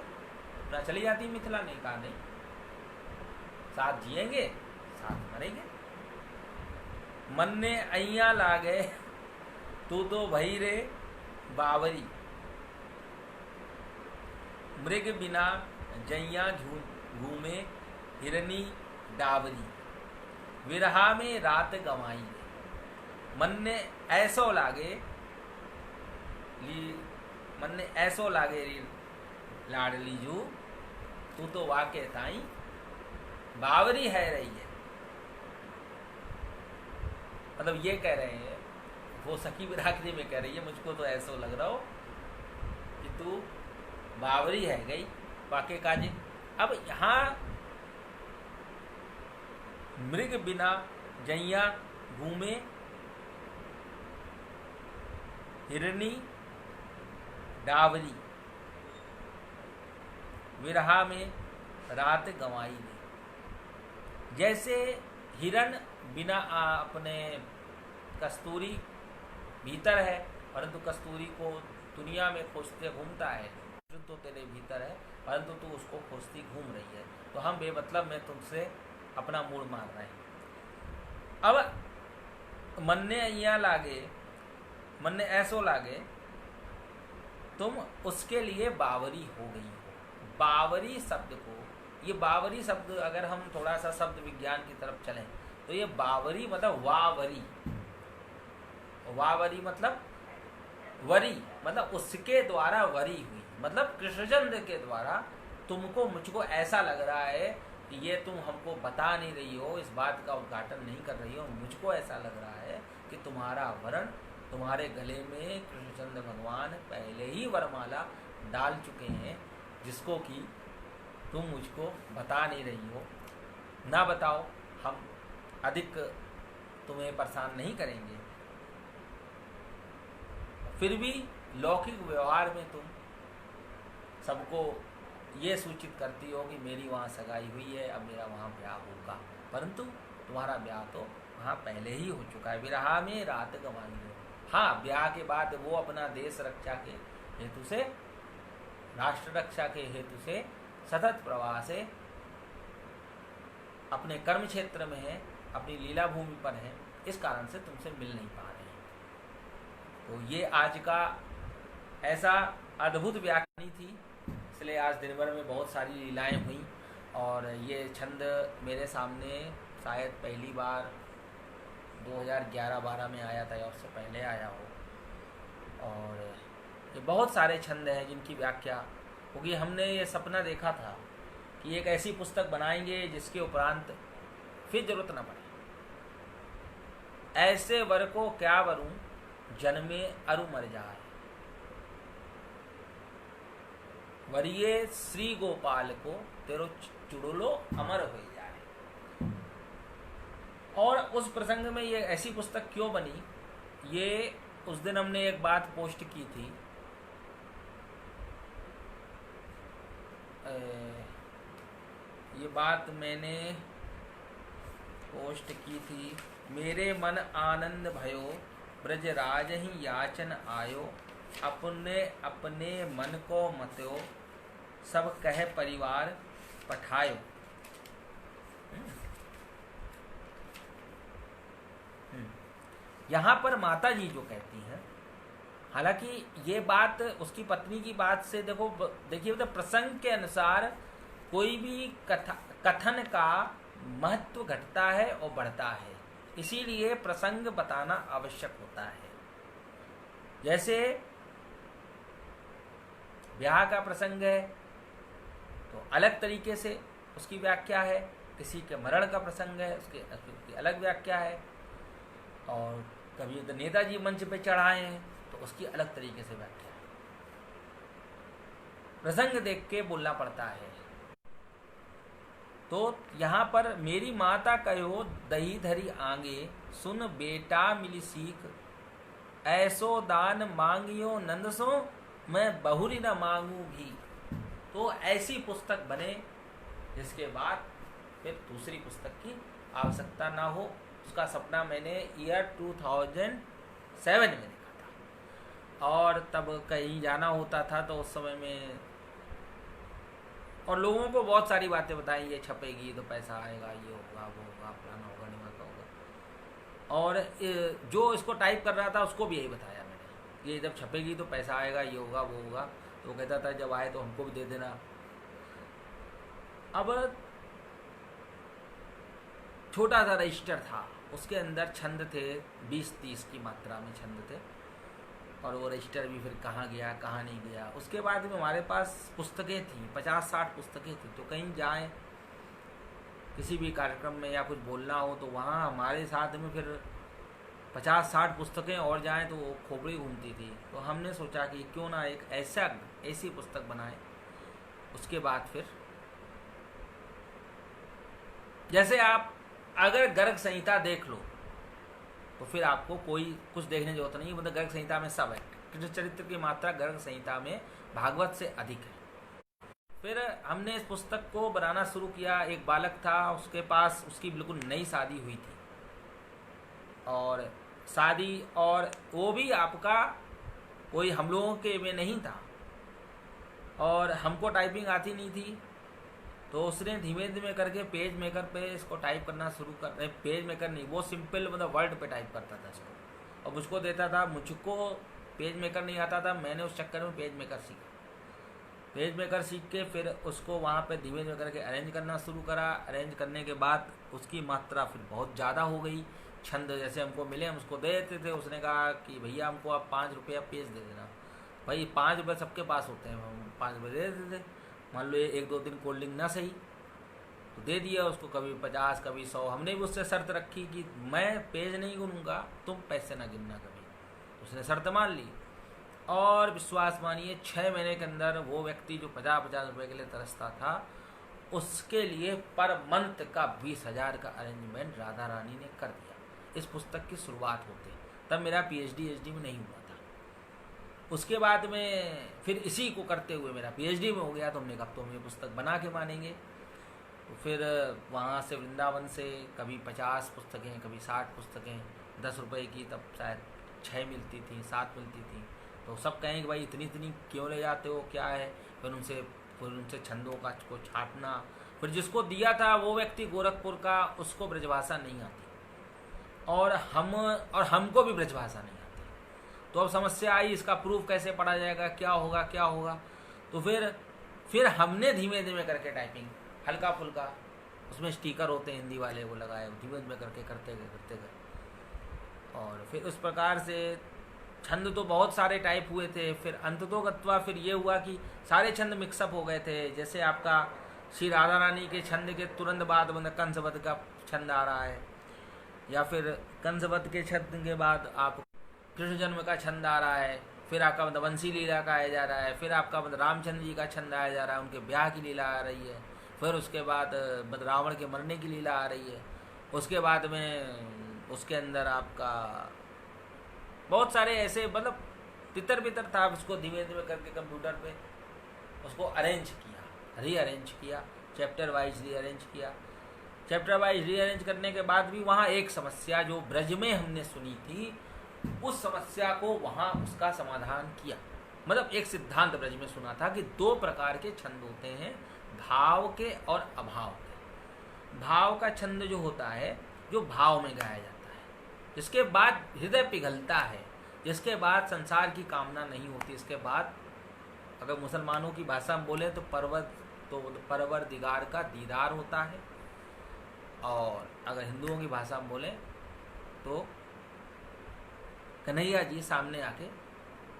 ना चली जाती मिथिला, नहीं कहा नहीं, साथ जिएंगे साथ मरेंगे, मन ने अइया लागे तू तो भई रे बावरी, मृग बिना जैया घूमे हिरनी डावरी, विरहा में रात गवाई रे। मन ने ऐसो लागे मन ने ऐसो लागे रे लाडली जू, तू तो वाके ताई बावरी है रही है। मतलब ये कह रहे हैं, वो सखी बिराकरी में कह रही है, मुझको तो ऐसा लग रहा हो कि तू बावरी है गई वाके काजे। अब यहाँ मृग बिना जैया घूमे हिरनी डावरी, विरहा में रात गंवाई ने। जैसे हिरण बिना अपने कस्तूरी भीतर है, परंतु कस्तूरी को दुनिया में खोजते घूमता है, तो तेरे भीतर है परंतु तू उसको खोजती घूम रही है, तो हम बेमतलब में तुमसे अपना मूड मार रहे हैं। अब मन ने अइया लागे, मन ने ऐसो लागे तुम उसके लिए बावरी हो गई हो। बावरी शब्द को, ये बावरी शब्द अगर हम थोड़ा सा शब्द विज्ञान की तरफ चलें तो ये बावरी मतलब वावरी, वावरी मतलब वरी, मतलब उसके द्वारा वरी हुई, मतलब कृष्णचंद्र के द्वारा तुमको मुझको ऐसा लग रहा है कि ये तुम हमको बता नहीं रही हो, इस बात का उद्घाटन नहीं कर रही हो, मुझको ऐसा लग रहा है कि तुम्हारा वरण, तुम्हारे गले में कृष्णचंद्र भगवान पहले ही वरमाला डाल चुके हैं, जिसको कि तुम मुझको बता नहीं रही हो। ना बताओ, हम अधिक तुम्हें परेशान नहीं करेंगे। फिर भी लौकिक व्यवहार में तुम सबको ये सूचित करती हो कि मेरी वहाँ सगाई हुई है, अब मेरा वहाँ ब्याह होगा, परंतु तुम्हारा ब्याह तो वहाँ पहले ही हो चुका है। विरहा में रात गंवाई है। हाँ, ब्याह के बाद वो अपना देश रक्षा के हेतु से, राष्ट्र रक्षा के हेतु से सतत प्रवाह से अपने कर्म क्षेत्र में है, अपनी लीला भूमि पर है, इस कारण से तुमसे मिल नहीं पा रहे हैं। तो ये आज का ऐसा अद्भुत व्याख्यानी थी, इसलिए आज दिन भर में बहुत सारी लीलाएं हुई। और ये छंद मेरे सामने शायद पहली बार 2011-12 में आया था या उससे पहले आया हो। और ये बहुत सारे छंद हैं जिनकी व्याख्या, क्योंकि हमने ये सपना देखा था कि एक ऐसी पुस्तक बनाएंगे जिसके उपरांत फिर जरूरत न पड़े। ऐसे वर को क्या वरूं, जन्मे अरु मर जाए, वरिये श्री गोपाल को तेरो चुड़लो अमर हो जाए। और उस प्रसंग में ये ऐसी पुस्तक क्यों बनी, ये उस दिन हमने एक बात पोस्ट की थी, ये बात मैंने पोस्ट की थी। मेरे मन आनंद भयो, ब्रजराज ही याचन आयो, अपने अपने मन को मत्यो, सब कह परिवार पठायो। यहाँ पर माता जी जो कहती हैं, हालांकि ये बात उसकी पत्नी की बात से देखिए तो प्रसंग के अनुसार कोई भी कथन का महत्व घटता है और बढ़ता है, इसीलिए प्रसंग बताना आवश्यक होता है। जैसे ब्याह का प्रसंग है तो अलग तरीके से उसकी व्याख्या है, किसी के मरण का प्रसंग है उसकी अलग व्याख्या है, और कभी तो नेताजी मंच पे चढ़ाए हैं तो उसकी अलग तरीके से व्याख्या है। प्रसंग देख के बोलना पड़ता है। तो यहाँ पर मेरी माता कहो दही धरी आगे, सुन बेटा मिली सीख, ऐसो दान मांगियो नंदसो, मैं बहुरी न मांगू भी। तो ऐसी पुस्तक बने जिसके बाद फिर दूसरी पुस्तक की आवश्यकता ना हो। उसका सपना मैंने ईयर 2007 में देखा था, और तब कहीं जाना होता था तो उस समय में, और लोगों को बहुत सारी बातें बताई, ये छपेगी तो पैसा आएगा, ये होगा वो होगा, फलाना होगा, निमाका होगा। और जो इसको टाइप कर रहा था उसको भी यही बताया मैंने, ये जब छपेगी तो पैसा आएगा, ये होगा वो होगा। तो वो कहता था जब आए तो हमको भी दे देना। अब छोटा सा रजिस्टर था, उसके अंदर छंद थे 20-30 की मात्रा में छंद थे, और वो रजिस्टर भी फिर कहाँ गया कहाँ नहीं गया। उसके बाद में हमारे पास पुस्तकें थी, 50-60 पुस्तकें थी। तो कहीं जाएं किसी भी कार्यक्रम में या कुछ बोलना हो तो वहाँ हमारे साथ में फिर 50-60 पुस्तकें और जाएं तो वो खोपड़ी घूमती थी। तो हमने सोचा कि क्यों ना एक ऐसी पुस्तक बनाएं। उसके बाद फिर जैसे आप अगर गर्ग संहिता देख लो तो फिर आपको कोई कुछ देखने की जरूरत नहीं, मतलब गर्ग संहिता में सब है। कृष्ण चरित्र की मात्रा गर्ग संहिता में भागवत से अधिक है। फिर हमने इस पुस्तक को बनाना शुरू किया। एक बालक था, उसके पास उसकी बिल्कुल नई शादी हुई थी, और शादी, और वो भी आपका कोई हम लोगों के में नहीं था, और हमको टाइपिंग आती नहीं थी। तो उसने धीमे धीमे करके पेज मेकर पे इसको टाइप करना शुरू कर, पेज मेकर नहीं, वो सिंपल मतलब वर्ड पे टाइप करता था इसको, और मुझको देता था। मुझको पेज मेकर नहीं आता था, मैंने उस चक्कर में पेज मेकर सीखा। पेज मेकर सीख के फिर उसको वहाँ पे धीमे धीमे करके अरेंज करना शुरू करा। अरेंज करने के बाद उसकी मात्रा फिर बहुत ज़्यादा हो गई। छंद जैसे हमको मिले हम उसको दे देते थे। उसने कहा कि भैया हमको आप 5 रुपया पेज दे देना। भाई 5 रुपये सबके पास होते हैं, हम 5 रुपये दे देते थे। मान लो 1-2 दिन कोल्ड ड्रिंक ना सही तो दे दिया उसको, कभी 50 कभी 100। हमने भी उससे शर्त रखी कि मैं पेज नहीं गिनूंगा, तुम पैसे ना गिनना कभी। उसने शर्त मान ली, और विश्वास मानिए 6 महीने के अंदर वो व्यक्ति जो 50-50 रुपये के लिए तरसता था, उसके लिए पर मंथ का 20,000 का अरेंजमेंट राधा रानी ने कर दिया। इस पुस्तक की शुरुआत होते तब मेरा पीएचडी में नहीं हुआ था। उसके बाद में फिर इसी को करते हुए मेरा पीएचडी में हो गया। तो हमने कहा तो हम ये पुस्तक बना के मानेंगे। तो फिर वहाँ से वृंदावन से कभी 50 पुस्तकें, कभी 60 पुस्तकें 10 रुपये की, तब शायद 6 मिलती थी, 7 मिलती थी। तो सब कहें कि भाई इतनी इतनी क्यों ले जाते हो, क्या है। फिर उनसे छंदों का को छापना। फिर जिसको दिया था वो व्यक्ति गोरखपुर का, उसको ब्रजभाषा नहीं आती, और हमको भी ब्रजभाषा नहीं आती। तो अब समस्या आई, इसका प्रूफ कैसे पढ़ा जाएगा, क्या होगा। तो फिर हमने धीमे धीमे करके टाइपिंग हल्का फुल्का, उसमें स्टिकर होते हैं हिंदी वाले, वो लगाए, धीमे धीमे करके करते गए। और फिर उस प्रकार से छंद तो बहुत सारे टाइप हुए थे। फिर अंततोगत्वा फिर ये हुआ कि सारे छंद मिक्सअप हो गए थे। जैसे आपका श्री राधा रानी के छंद के तुरंत बाद कंसवध का छंद आ रहा है, या फिर कंसवध के छंद के बाद आप कृष्ण जन्म का छंद आ रहा है, फिर आपका बंसी लीला का आया जा रहा है, फिर आपका रामचंद्र जी का छंद आया जा रहा है, उनके ब्याह की लीला आ रही है, फिर उसके बाद रावण के मरने की लीला आ रही है। उसके बाद में उसके अंदर आपका बहुत सारे ऐसे मतलब तितर बितर था। उसको धीमे धीमे करके कंप्यूटर पे उसको रीअरेंज किया, चैप्टर वाइज रीअरेंज किया। चैप्टर वाइज रीअरेंज करने के बाद भी वहाँ एक समस्या जो ब्रज में हमने सुनी थी, उस समस्या को वहाँ उसका समाधान किया। मतलब एक सिद्धांत ब्रज में सुना था कि 2 प्रकार के छंद होते हैं, भाव के और अभाव के। भाव का छंद जो होता है, जो भाव में गाया जाता है, जिसके बाद हृदय पिघलता है, जिसके बाद संसार की कामना नहीं होती। इसके बाद अगर मुसलमानों की भाषा में बोले तो परवरदिगार का दीदार होता है, और अगर हिंदुओं की भाषा में बोले तो कन्हैया जी सामने आके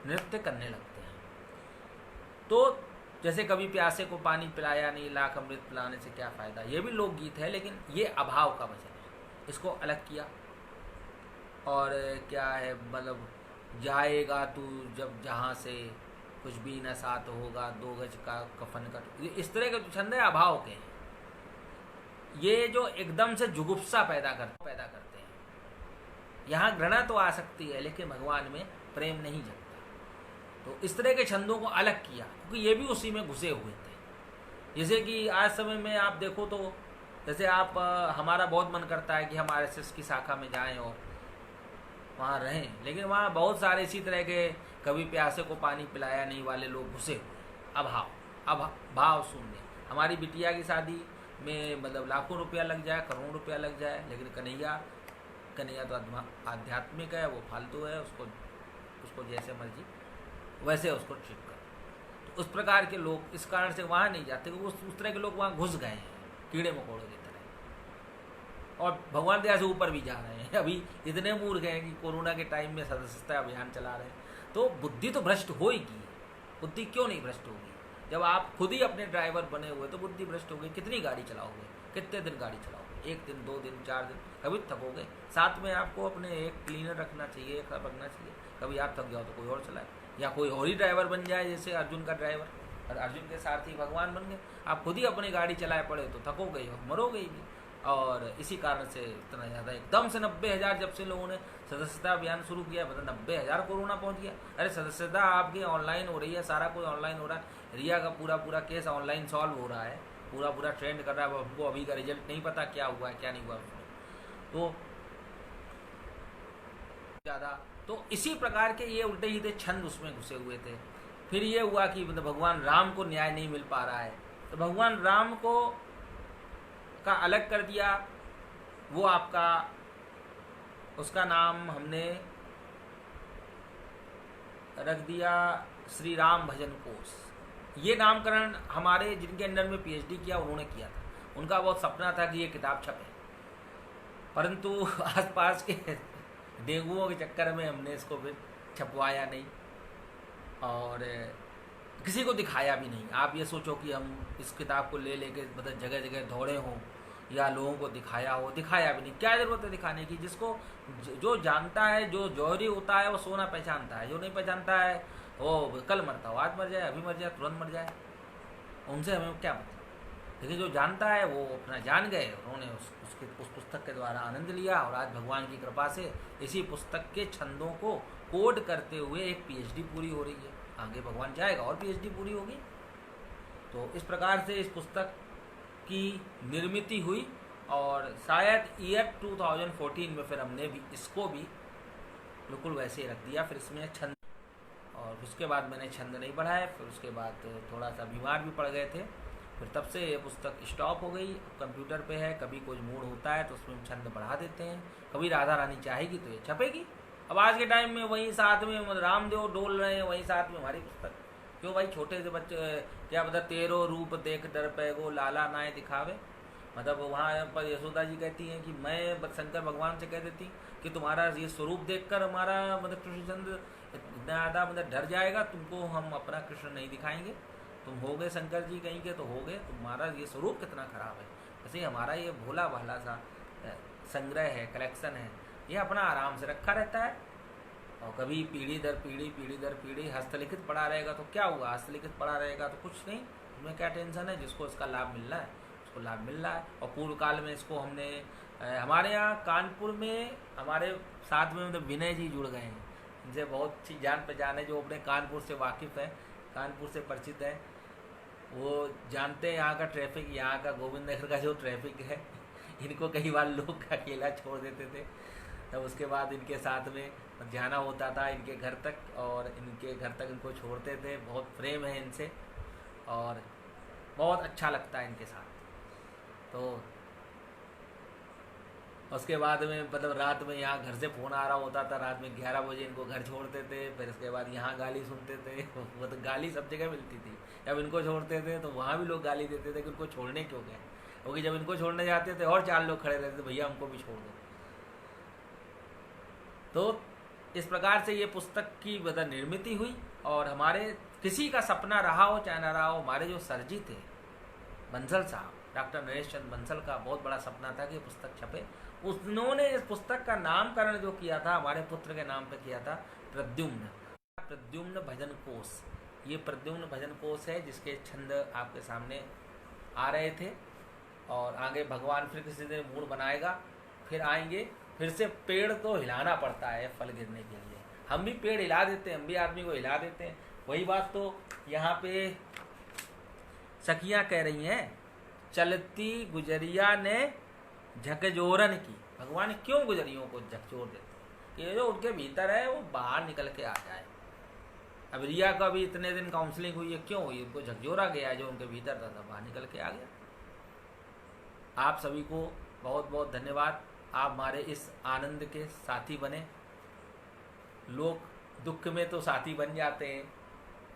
नृत्य करने लगते हैं। तो जैसे कभी प्यासे को पानी पिलाया नहीं, लाख अमृत पिलाने से क्या फ़ायदा, ये भी लोकगीत है, लेकिन ये अभाव का वचन है। इसको अलग किया। और क्या है, मतलब जाएगा तू जब जहाँ से, कुछ भी न साथ होगा, 2 गज का कफन का, इस तरह के छंद अभाव के हैं। ये जो एकदम से जुगुप्सा पैदा करते हैं। यहाँ घृणा तो आ सकती है, लेकिन भगवान में प्रेम नहीं जगता। तो इस तरह के छंदों को अलग किया, क्योंकि ये भी उसी में घुसे हुए थे। जैसे कि आज समय में आप देखो तो जैसे आप हमारा बहुत मन करता है कि हम आरएसएस की शाखा में जाएं और वहाँ रहें, लेकिन वहाँ बहुत सारे इसी तरह के कभी प्यासे को पानी पिलाया नहीं वाले लोग घुसे हुए। भाव शून्य। हमारी बिटिया की शादी में मतलब लाखों रुपया लग जाए, करोड़ों रुपया लग जाए, लेकिन कन्हैया कन्हैया तो आध्यात्मिक है, वो फालतू है, उसको जैसे मर्जी वैसे उसको ट्रीट करो। तो उस प्रकार के लोग इस कारण से वहाँ नहीं जाते, क्योंकि उस तरह के लोग वहाँ घुस गए हैं कीड़े मकोड़ों की तरह, और भगवान दया से ऊपर भी जा रहे हैं। अभी इतने मूर्ख हैं कि कोरोना के टाइम में सदस्यता अभियान चला रहे हैं। तो बुद्धि तो भ्रष्ट होगी, बुद्धि क्यों नहीं भ्रष्ट होगी? जब आप खुद ही अपने ड्राइवर बने हुए तो बुद्धि भ्रष्ट होगी। कितनी गाड़ी चलाओगे, कितने दिन गाड़ी चलाओगे? 1 दिन, 2 दिन, 4 दिन, कभी थकोगे। साथ में आपको अपने एक क्लीनर रखना चाहिए, एक रखना चाहिए। कभी आप थक जाओ तो कोई और चलाए, या कोई और ही ड्राइवर बन जाए, जैसे अर्जुन का ड्राइवर, और अर्जुन के सारथी भगवान बन गए। आप खुद ही अपनी गाड़ी चलाए पड़े तो थकोगे ही और मरोगे ही भी। और इसी कारण से इतना ज़्यादा एकदम से 90,000 जब से लोगों ने सदस्यता अभियान शुरू किया, मतलब 90,000 कोरोना पहुंच गया। अरे सदस्यता आपकी ऑनलाइन हो रही है, सारा कुछ ऑनलाइन हो रहा है, रिया का पूरा केस ऑनलाइन सॉल्व हो रहा है, पूरा ट्रेंड कर रहा है। हमको अभी का रिजल्ट नहीं पता क्या हुआ है क्या नहीं हुआ उसमें, तो ज़्यादा। तो इसी प्रकार के ये उल्टे सीधे छंद उसमें घुसे हुए थे। फिर ये हुआ कि मतलब भगवान राम को न्याय नहीं मिल पा रहा है, तो भगवान राम को का अलग कर दिया। वो आपका उसका नाम हमने रख दिया श्री राम भजन कोश। ये नामकरण हमारे जिनके अंडर में पीएचडी किया उन्होंने किया था। उनका बहुत सपना था कि ये किताब छपे, परंतु आसपास के डेंगुओं के चक्कर में हमने इसको फिर छपवाया नहीं और किसी को दिखाया भी नहीं। आप ये सोचो कि हम इस किताब को ले लेके मतलब जगह जगह दौड़े हों या लोगों को दिखाया भी नहीं। क्या ज़रूरत है दिखाने की? जिसको जो जानता है, जो जौहरी होता है वो सोना पहचानता है, जो नहीं पहचानता है वो कल मरता हो, आज मर जाए, अभी मर जाए, तुरंत मर जाए, उनसे हमें क्या मतलब। लेकिन जो जानता है वो अपना जान गए, उन्होंने उस पुस्तक के द्वारा आनंद लिया और आज भगवान की कृपा से इसी पुस्तक के छंदों को कोड करते हुए एक पीएचडी पूरी हो रही है। आगे भगवान चाहेगा और पीएचडी पूरी होगी। तो इस प्रकार से इस पुस्तक की निर्मित हुई और शायद ईयर 2014 में फिर हमने भी इसको भी बिल्कुल वैसे ही रख दिया। फिर इसमें छंद, और उसके बाद मैंने छंद नहीं बढ़ाया। फिर उसके बाद थोड़ा सा बीमार भी पड़ गए थे, फिर तब से ये पुस्तक स्टॉप हो गई। कंप्यूटर पे है, कभी कोई मूड होता है तो उसमें हम छंद बढ़ा देते हैं, कभी राधा रानी चाहेगी तो ये छपेगी। अब आज के टाइम में वहीं साथ में रामदेव डोल रहे हैं, वहीं साथ में हमारी पुस्तक। क्यों भाई, छोटे से बच्चे क्या मतलब तेरो रूप देख डर पैगो लाला नाय दिखावे। मतलब वहाँ पर यशोदा जी कहती हैं कि मैं शंकर भगवान से कह देती कि तुम्हारा ये स्वरूप देखकर हमारा मतलब कृष्णचंद्र इतना ज़्यादा मतलब डर जाएगा, तुमको हम अपना कृष्ण नहीं दिखाएंगे, तुम हो गए शंकर जी कहीं के तो हो गए, तुम्हारा ये स्वरूप कितना खराब है। वैसे हमारा ये भोला भाला सा संग्रह है, कलेक्शन है, ये अपना आराम से रखा रहता है। और कभी पीढ़ी दर पीढ़ी हस्तलिखित पड़ा रहेगा तो क्या हुआ, हस्तलिखित पड़ा रहेगा तो कुछ नहीं, उसमें क्या टेंशन है। जिसको इसका लाभ मिल रहा है उसको लाभ मिल रहा है। और पूर्व काल में इसको हमने हमारे यहाँ कानपुर में हमारे साथ में मतलब विनय जी जुड़ गए हैं, इनसे बहुत सी जान पहचान है, जो अपने कानपुर से वाकिफ़ है, कानपुर से परिचित है, वो जानते हैं यहाँ का ट्रैफिक, यहाँ का गोविंद नगर का जो ट्रैफिक है। इनको कई बार लोग अकेला छोड़ देते थे, तब उसके बाद इनके साथ में जाना होता था इनके घर तक, और इनके घर तक इनको छोड़ते थे। बहुत प्रेम है इनसे और बहुत अच्छा लगता है इनके साथ। तो उसके बाद में मतलब रात में यहाँ घर से फ़ोन आ रहा होता था, रात में 11 बजे इनको घर छोड़ते थे। फिर उसके बाद यहाँ गाली सुनते थे, वो तो गाली सब जगह मिलती थी। जब इनको छोड़ते थे तो वहाँ भी लोग गाली देते थे कि उनको छोड़ने क्यों गए, क्योंकि जब इनको छोड़ने जाते थे और 4 लोग खड़े रहते थे, भैया हमको भी छोड़ दो। तो इस प्रकार से ये पुस्तक की मतलब निर्मित हुई। और हमारे किसी का सपना रहा हो चाहे ना रहा हो, हमारे जो सरजी थे बंसल साहब, डॉक्टर नरेश चंद्र बंसल का बहुत बड़ा सपना था कि पुस्तक छपे। उन्होंने इस पुस्तक का नामकरण जो किया था हमारे पुत्र के नाम पे किया था, प्रद्युम्न भजन कोश। ये प्रद्युम्न भजन कोश है जिसके छंद आपके सामने आ रहे थे। और आगे भगवान फिर किसी दिन मूड बनाएगा, फिर आएंगे। फिर से पेड़ तो हिलाना पड़ता है फल गिरने के लिए, हम भी पेड़ हिला देते हैं, हम भी आदमी को हिला देते हैं। वही बात तो यहाँ पे सखियाँ कह रही हैं, चलती गुजरिया ने झकझोरन की। भगवान क्यों गुजरियों को झकझोर देते, ये जो उनके भीतर है वो बाहर निकल के आ जाए। अब रिया का भी इतने दिन काउंसलिंग हुई है, क्यों हुई, उनको झकझोरा गया, जो उनके भीतर था बाहर निकल के आ गया। आप सभी को बहुत बहुत धन्यवाद। आप हमारे इस आनंद के साथी बने। लोग दुख में तो साथी बन जाते हैं,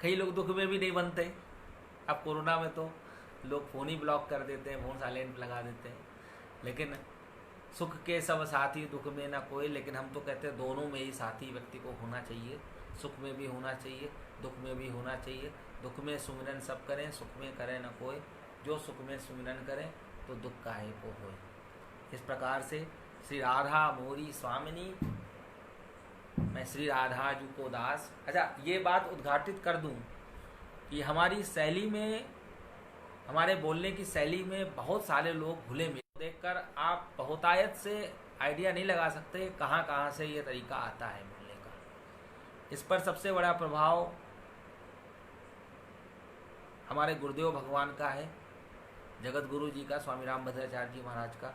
कई लोग दुख में भी नहीं बनते। अब कोरोना में तो लोग फ़ोन ही ब्लॉक कर देते हैं, फ़ोन साइलेंट लगा देते हैं। लेकिन सुख के सब साथी, दुख में ना कोई। लेकिन हम तो कहते हैं दोनों में ही साथी व्यक्ति को होना चाहिए। सुख में भी होना चाहिए, दुख में भी होना चाहिए। दुख में सुमिरन सब करें, सुख में करें न कोई। जो सुख में सुमिरन करें तो दुख काहे को होए। इस प्रकार से श्री राधा मोरी स्वामिनी, मैं श्री राधा जी को दास। अच्छा, ये बात उद्घाटित कर दूं कि हमारी शैली में, हमारे बोलने की शैली में बहुत सारे लोग घुले मिले। देखकर आप बहुतायत से आइडिया नहीं लगा सकते कहाँ कहाँ से ये तरीका आता है बोलने का। इस पर सबसे बड़ा प्रभाव हमारे गुरुदेव भगवान का है, जगत गुरु जी का, स्वामी रामभद्राचार्य जी महाराज का,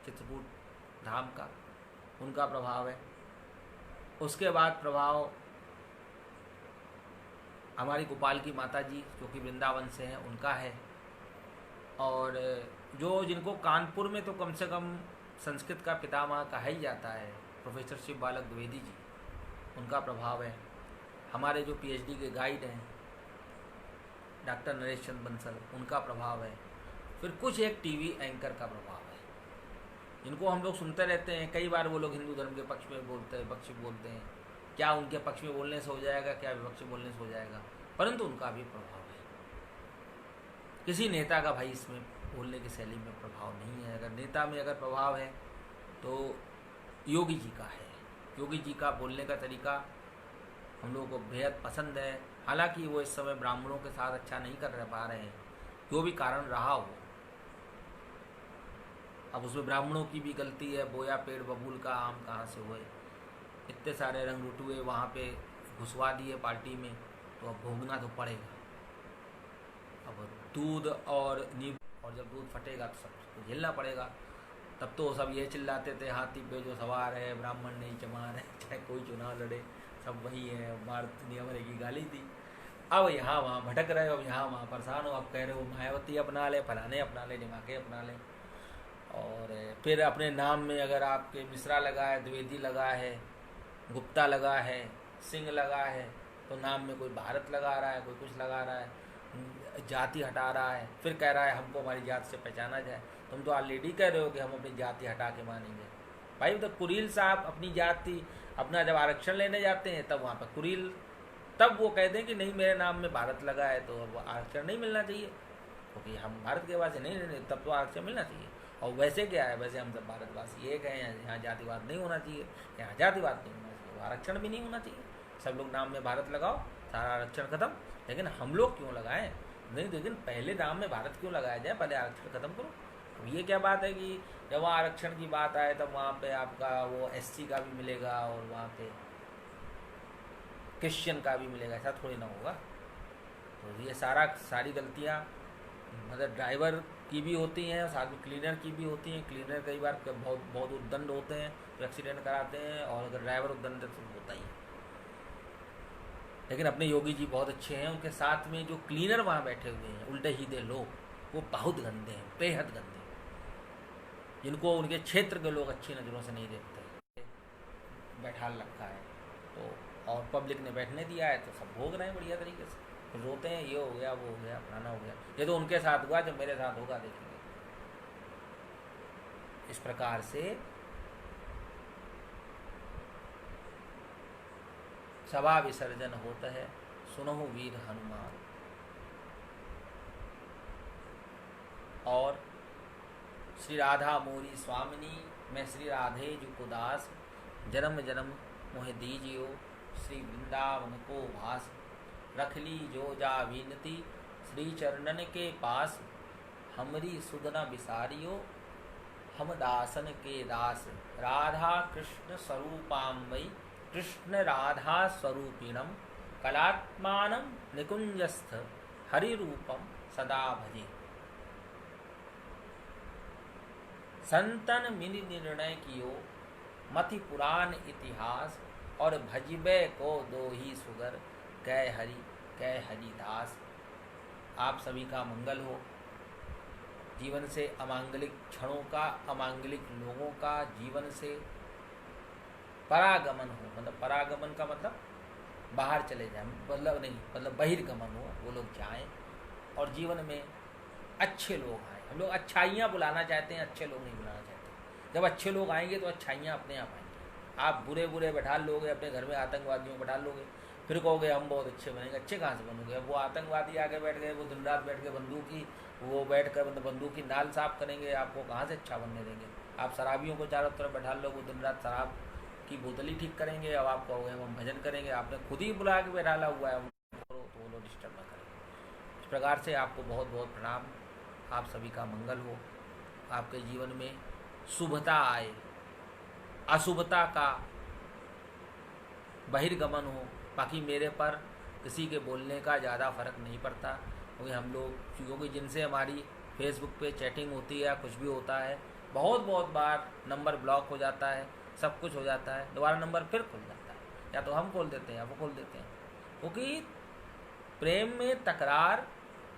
चित्रकूट धाम का, उनका प्रभाव है। उसके बाद प्रभाव हमारी गोपाल की माता जी जो कि वृंदावन से हैं, उनका है। और जो जिनको कानपुर में तो कम से कम संस्कृत का पितामह कहा ही जाता है, प्रोफेसर शिव बालक द्विवेदी जी, उनका प्रभाव है। हमारे जो पीएचडी के गाइड हैं डॉक्टर नरेश चंद्र बंसल, उनका प्रभाव है। फिर कुछ एक टीवी एंकर का प्रभाव है, जिनको हम लोग सुनते रहते हैं। कई बार वो लोग हिंदू धर्म के पक्ष में बोलते हैं, पक्ष में बोलते हैं। क्या उनके पक्ष में बोलने से हो जाएगा, क्या विपक्ष में बोलने से हो जाएगा, परंतु उनका भी प्रभाव है। किसी नेता का भाई इसमें बोलने की शैली में प्रभाव नहीं है। अगर नेता में अगर प्रभाव है तो योगी जी का है। योगी जी का बोलने का तरीका हम लोगों को बेहद पसंद है। हालांकि वो इस समय ब्राह्मणों के साथ अच्छा नहीं कर पा रहे हैं, जो भी कारण रहा हो। अब उसमें ब्राह्मणों की भी गलती है, बोया पेड़ बबूल का आम कहाँ से हुए। इतने सारे रंग रुटुए वहाँ पे घुसवा दिए पार्टी में, तो अब भोगना तो पड़ेगा। अब दूध और नींबू, और जब दूध फटेगा तो सबको झेलना पड़ेगा। तब तो सब ये चिल्लाते थे हाथी पे जो सवार है ब्राह्मण नहीं चमार है, चाहे कोई चुनाव लड़े सब वही है, भारत नियम की गाली थी। अब यहाँ वहाँ भटक रहे हो, अब यहाँ वहाँ परेशान हो। अब कह रहे हो मायावती अपना ले, फलाने अपना ले, दिमागे अपना ले। और फिर अपने नाम में अगर आपके मिश्रा लगा है, द्विवेदी लगा है, गुप्ता लगा है, सिंह लगा है, तो नाम में कोई भारत लगा रहा है, कोई कुछ लगा रहा है, जाति हटा रहा है। फिर कह रहा है हमको हमारी जाति से पहचाना जाए। तुम तो ऑलरेडी कह रहे हो कि हम अपनी जाति हटा के मानेंगे। भाई तो कुरील साहब अपनी जाति, अपना जब आरक्षण लेने जाते हैं तब वहाँ पर कुरील, तब वो कह दें कि नहीं मेरे नाम में भारत लगा है तो अब आरक्षण नहीं मिलना चाहिए, क्योंकि हम भारत के वासी नहीं, तब तो आरक्षण मिलना चाहिए। और वैसे क्या है, वैसे हम सब भारतवासी एक हैं, यहाँ जातिवाद नहीं होना चाहिए, यहाँ जातिवाद नहीं होना चाहिए, आरक्षण भी नहीं होना चाहिए। सब लोग नाम में भारत लगाओ, सारा आरक्षण खत्म। लेकिन हम लोग क्यों लगाएं? नहीं, लेकिन पहले नाम में भारत क्यों लगाया जाए, पहले आरक्षण खत्म करो। अब ये क्या बात है कि जब वहाँ आरक्षण की बात आए तब वहाँ पे आपका वो एससी का भी मिलेगा और वहाँ पे क्रिश्चियन का भी मिलेगा, ऐसा थोड़ी ना होगा। तो ये सारी गलतियाँ मतलब ड्राइवर की भी होती हैं, साथ में क्लीनर की भी होती हैं। क्लीनर कई बार बहुत उद्दंड होते हैं तो एक्सीडेंट कराते हैं, और अगर ड्राइवर उद्दंड है तो होता ही है। लेकिन अपने योगी जी बहुत अच्छे हैं, उनके साथ में जो क्लीनर वहाँ बैठे हुए हैं उल्टे सीधे लोग, वो बहुत गंदे हैं, बेहद गंदे, जिनको उनके क्षेत्र के लोग अच्छी नज़रों से नहीं देखते। बैठा रखा है तो, और पब्लिक ने बैठने दिया है तो सब भोग रहे हैं बढ़िया तरीके से। फिर रोते हैं ये हो गया, वो हो गया, फलाना हो गया। ये तो उनके साथ हुआ, जब मेरे साथ होगा देखेंगे। इस प्रकार से सभा विसर्जन होता है, सुनो वीर हनुमान। और श्री राधा मोरी स्वामिनी, मैं श्री राधे जी को दास। जन्म जन्म मोह दीजियो, श्री वृंदावन को भास। रख ली जो जा विनती, श्री चरणन के पास। हमरी सुधना विसारियो, हम दासन के दास। राधा कृष्ण स्वरूपाम्बई, कृष्ण राधा स्वरूपिणम। कलात्मानं निकुंजस्थ, हरिरूपम सदा भजे। संतन मिनि निर्णय कियो, मति पुराण इतिहास। और भजिबे को दो ही सुगर, कै हरि कै हरिदास। आप सभी का मंगल हो। जीवन से अमांगलिक क्षणों का, अमांगलिक लोगों का जीवन से परागमन हो। मतलब परागमन का मतलब बाहर चले जाएं, मतलब नहीं, मतलब बहिर्गमन हो, वो लोग जाएं और जीवन में अच्छे लोग आए। हम लोग अच्छाइयाँ बुलाना चाहते हैं, अच्छे लोग नहीं बुलाना चाहते। जब अच्छे लोग आएंगे तो अच्छाइयाँ अपने आप आएंगी। आप बुरे बुरे बैठा लोगे अपने घर में, आतंकवादियों को बैठा लोगे, फिर कहोगे हम बहुत अच्छे बनेंगे। अच्छे कहाँ से बनोगे? अब वो आतंकवादी आके बैठ गए, वो दिन रात बैठ के बैठ कर मतलब बंदूक की नाल साफ करेंगे, आपको कहाँ से अच्छा बनने देंगे? आप शराबियों को चारों तरफ बैठा लो, वो दिन रात शराब की बोतल ही ठीक करेंगे। अब आप कहोगे हम भजन करेंगे, आपने खुद ही बुला के बैठाला हुआ है, तो वो लोग डिस्टर्ब ना करेंगे। इस प्रकार से आपको बहुत बहुत प्रणाम। आप सभी का मंगल हो, आपके जीवन में शुभता आए, अशुभता का बहिर्गमन हो। बाकी मेरे पर किसी के बोलने का ज़्यादा फर्क नहीं पड़ता, क्योंकि हम लोग, क्योंकि जिनसे हमारी फेसबुक पे चैटिंग होती है या कुछ भी होता है, बहुत बहुत बार नंबर ब्लॉक हो जाता है, सब कुछ हो जाता है, दोबारा नंबर फिर खुल जाता है, या तो हम खोल देते हैं या वो खोल देते हैं। क्योंकि प्रेम में तकरार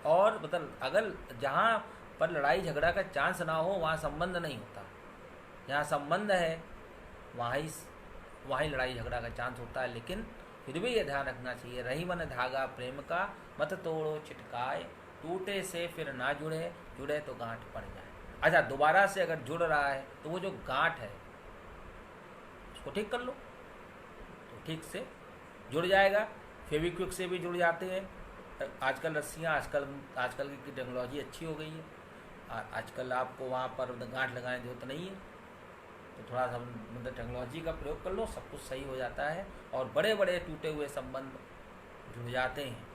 और मतलब अगर जहाँ पर लड़ाई झगड़ा का चांस ना हो वहाँ संबंध नहीं होता। जहाँ संबंध है वहाँ ही लड़ाई झगड़ा का चांस होता है। लेकिन फिर भी ये ध्यान रखना चाहिए, रही मन धागा प्रेम का, मत तोड़ो चिटकाए, टूटे से फिर ना जुड़े, जुड़े तो गांठ पड़ जाए। अच्छा, दोबारा से अगर जुड़ रहा है तो वो जो गांठ है उसको ठीक कर लो, तो ठीक से जुड़ जाएगा। फेविक्विक से भी जुड़ जाते हैं आजकल रस्सियाँ। आजकल की टेक्नोलॉजी अच्छी हो गई है, आजकल आपको वहाँ पर गांठ लगाने की जरूरत नहीं है। तो थोड़ा सा मतलब टेक्नोलॉजी का प्रयोग कर लो, सब कुछ सही हो जाता है और बड़े बड़े टूटे हुए संबंध जुड़ जाते हैं।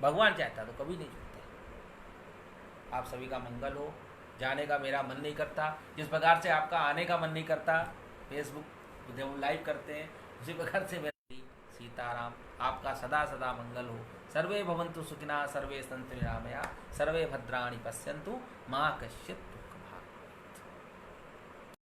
भगवान चाहता तो कभी नहीं जुड़ते। आप सभी का मंगल हो। जाने का मेरा मन नहीं करता, जिस प्रकार से आपका आने का मन नहीं करता फेसबुक जब लाइव करते हैं, उसी प्रकार से मेरा सीताराम। आपका सदा सदा मंगल हो। सर्वे भवन्तु सुखिनः, सर्वे सन्तु निरामया, सर्वे भद्राणि पश्यन्तु, मा कश्चित्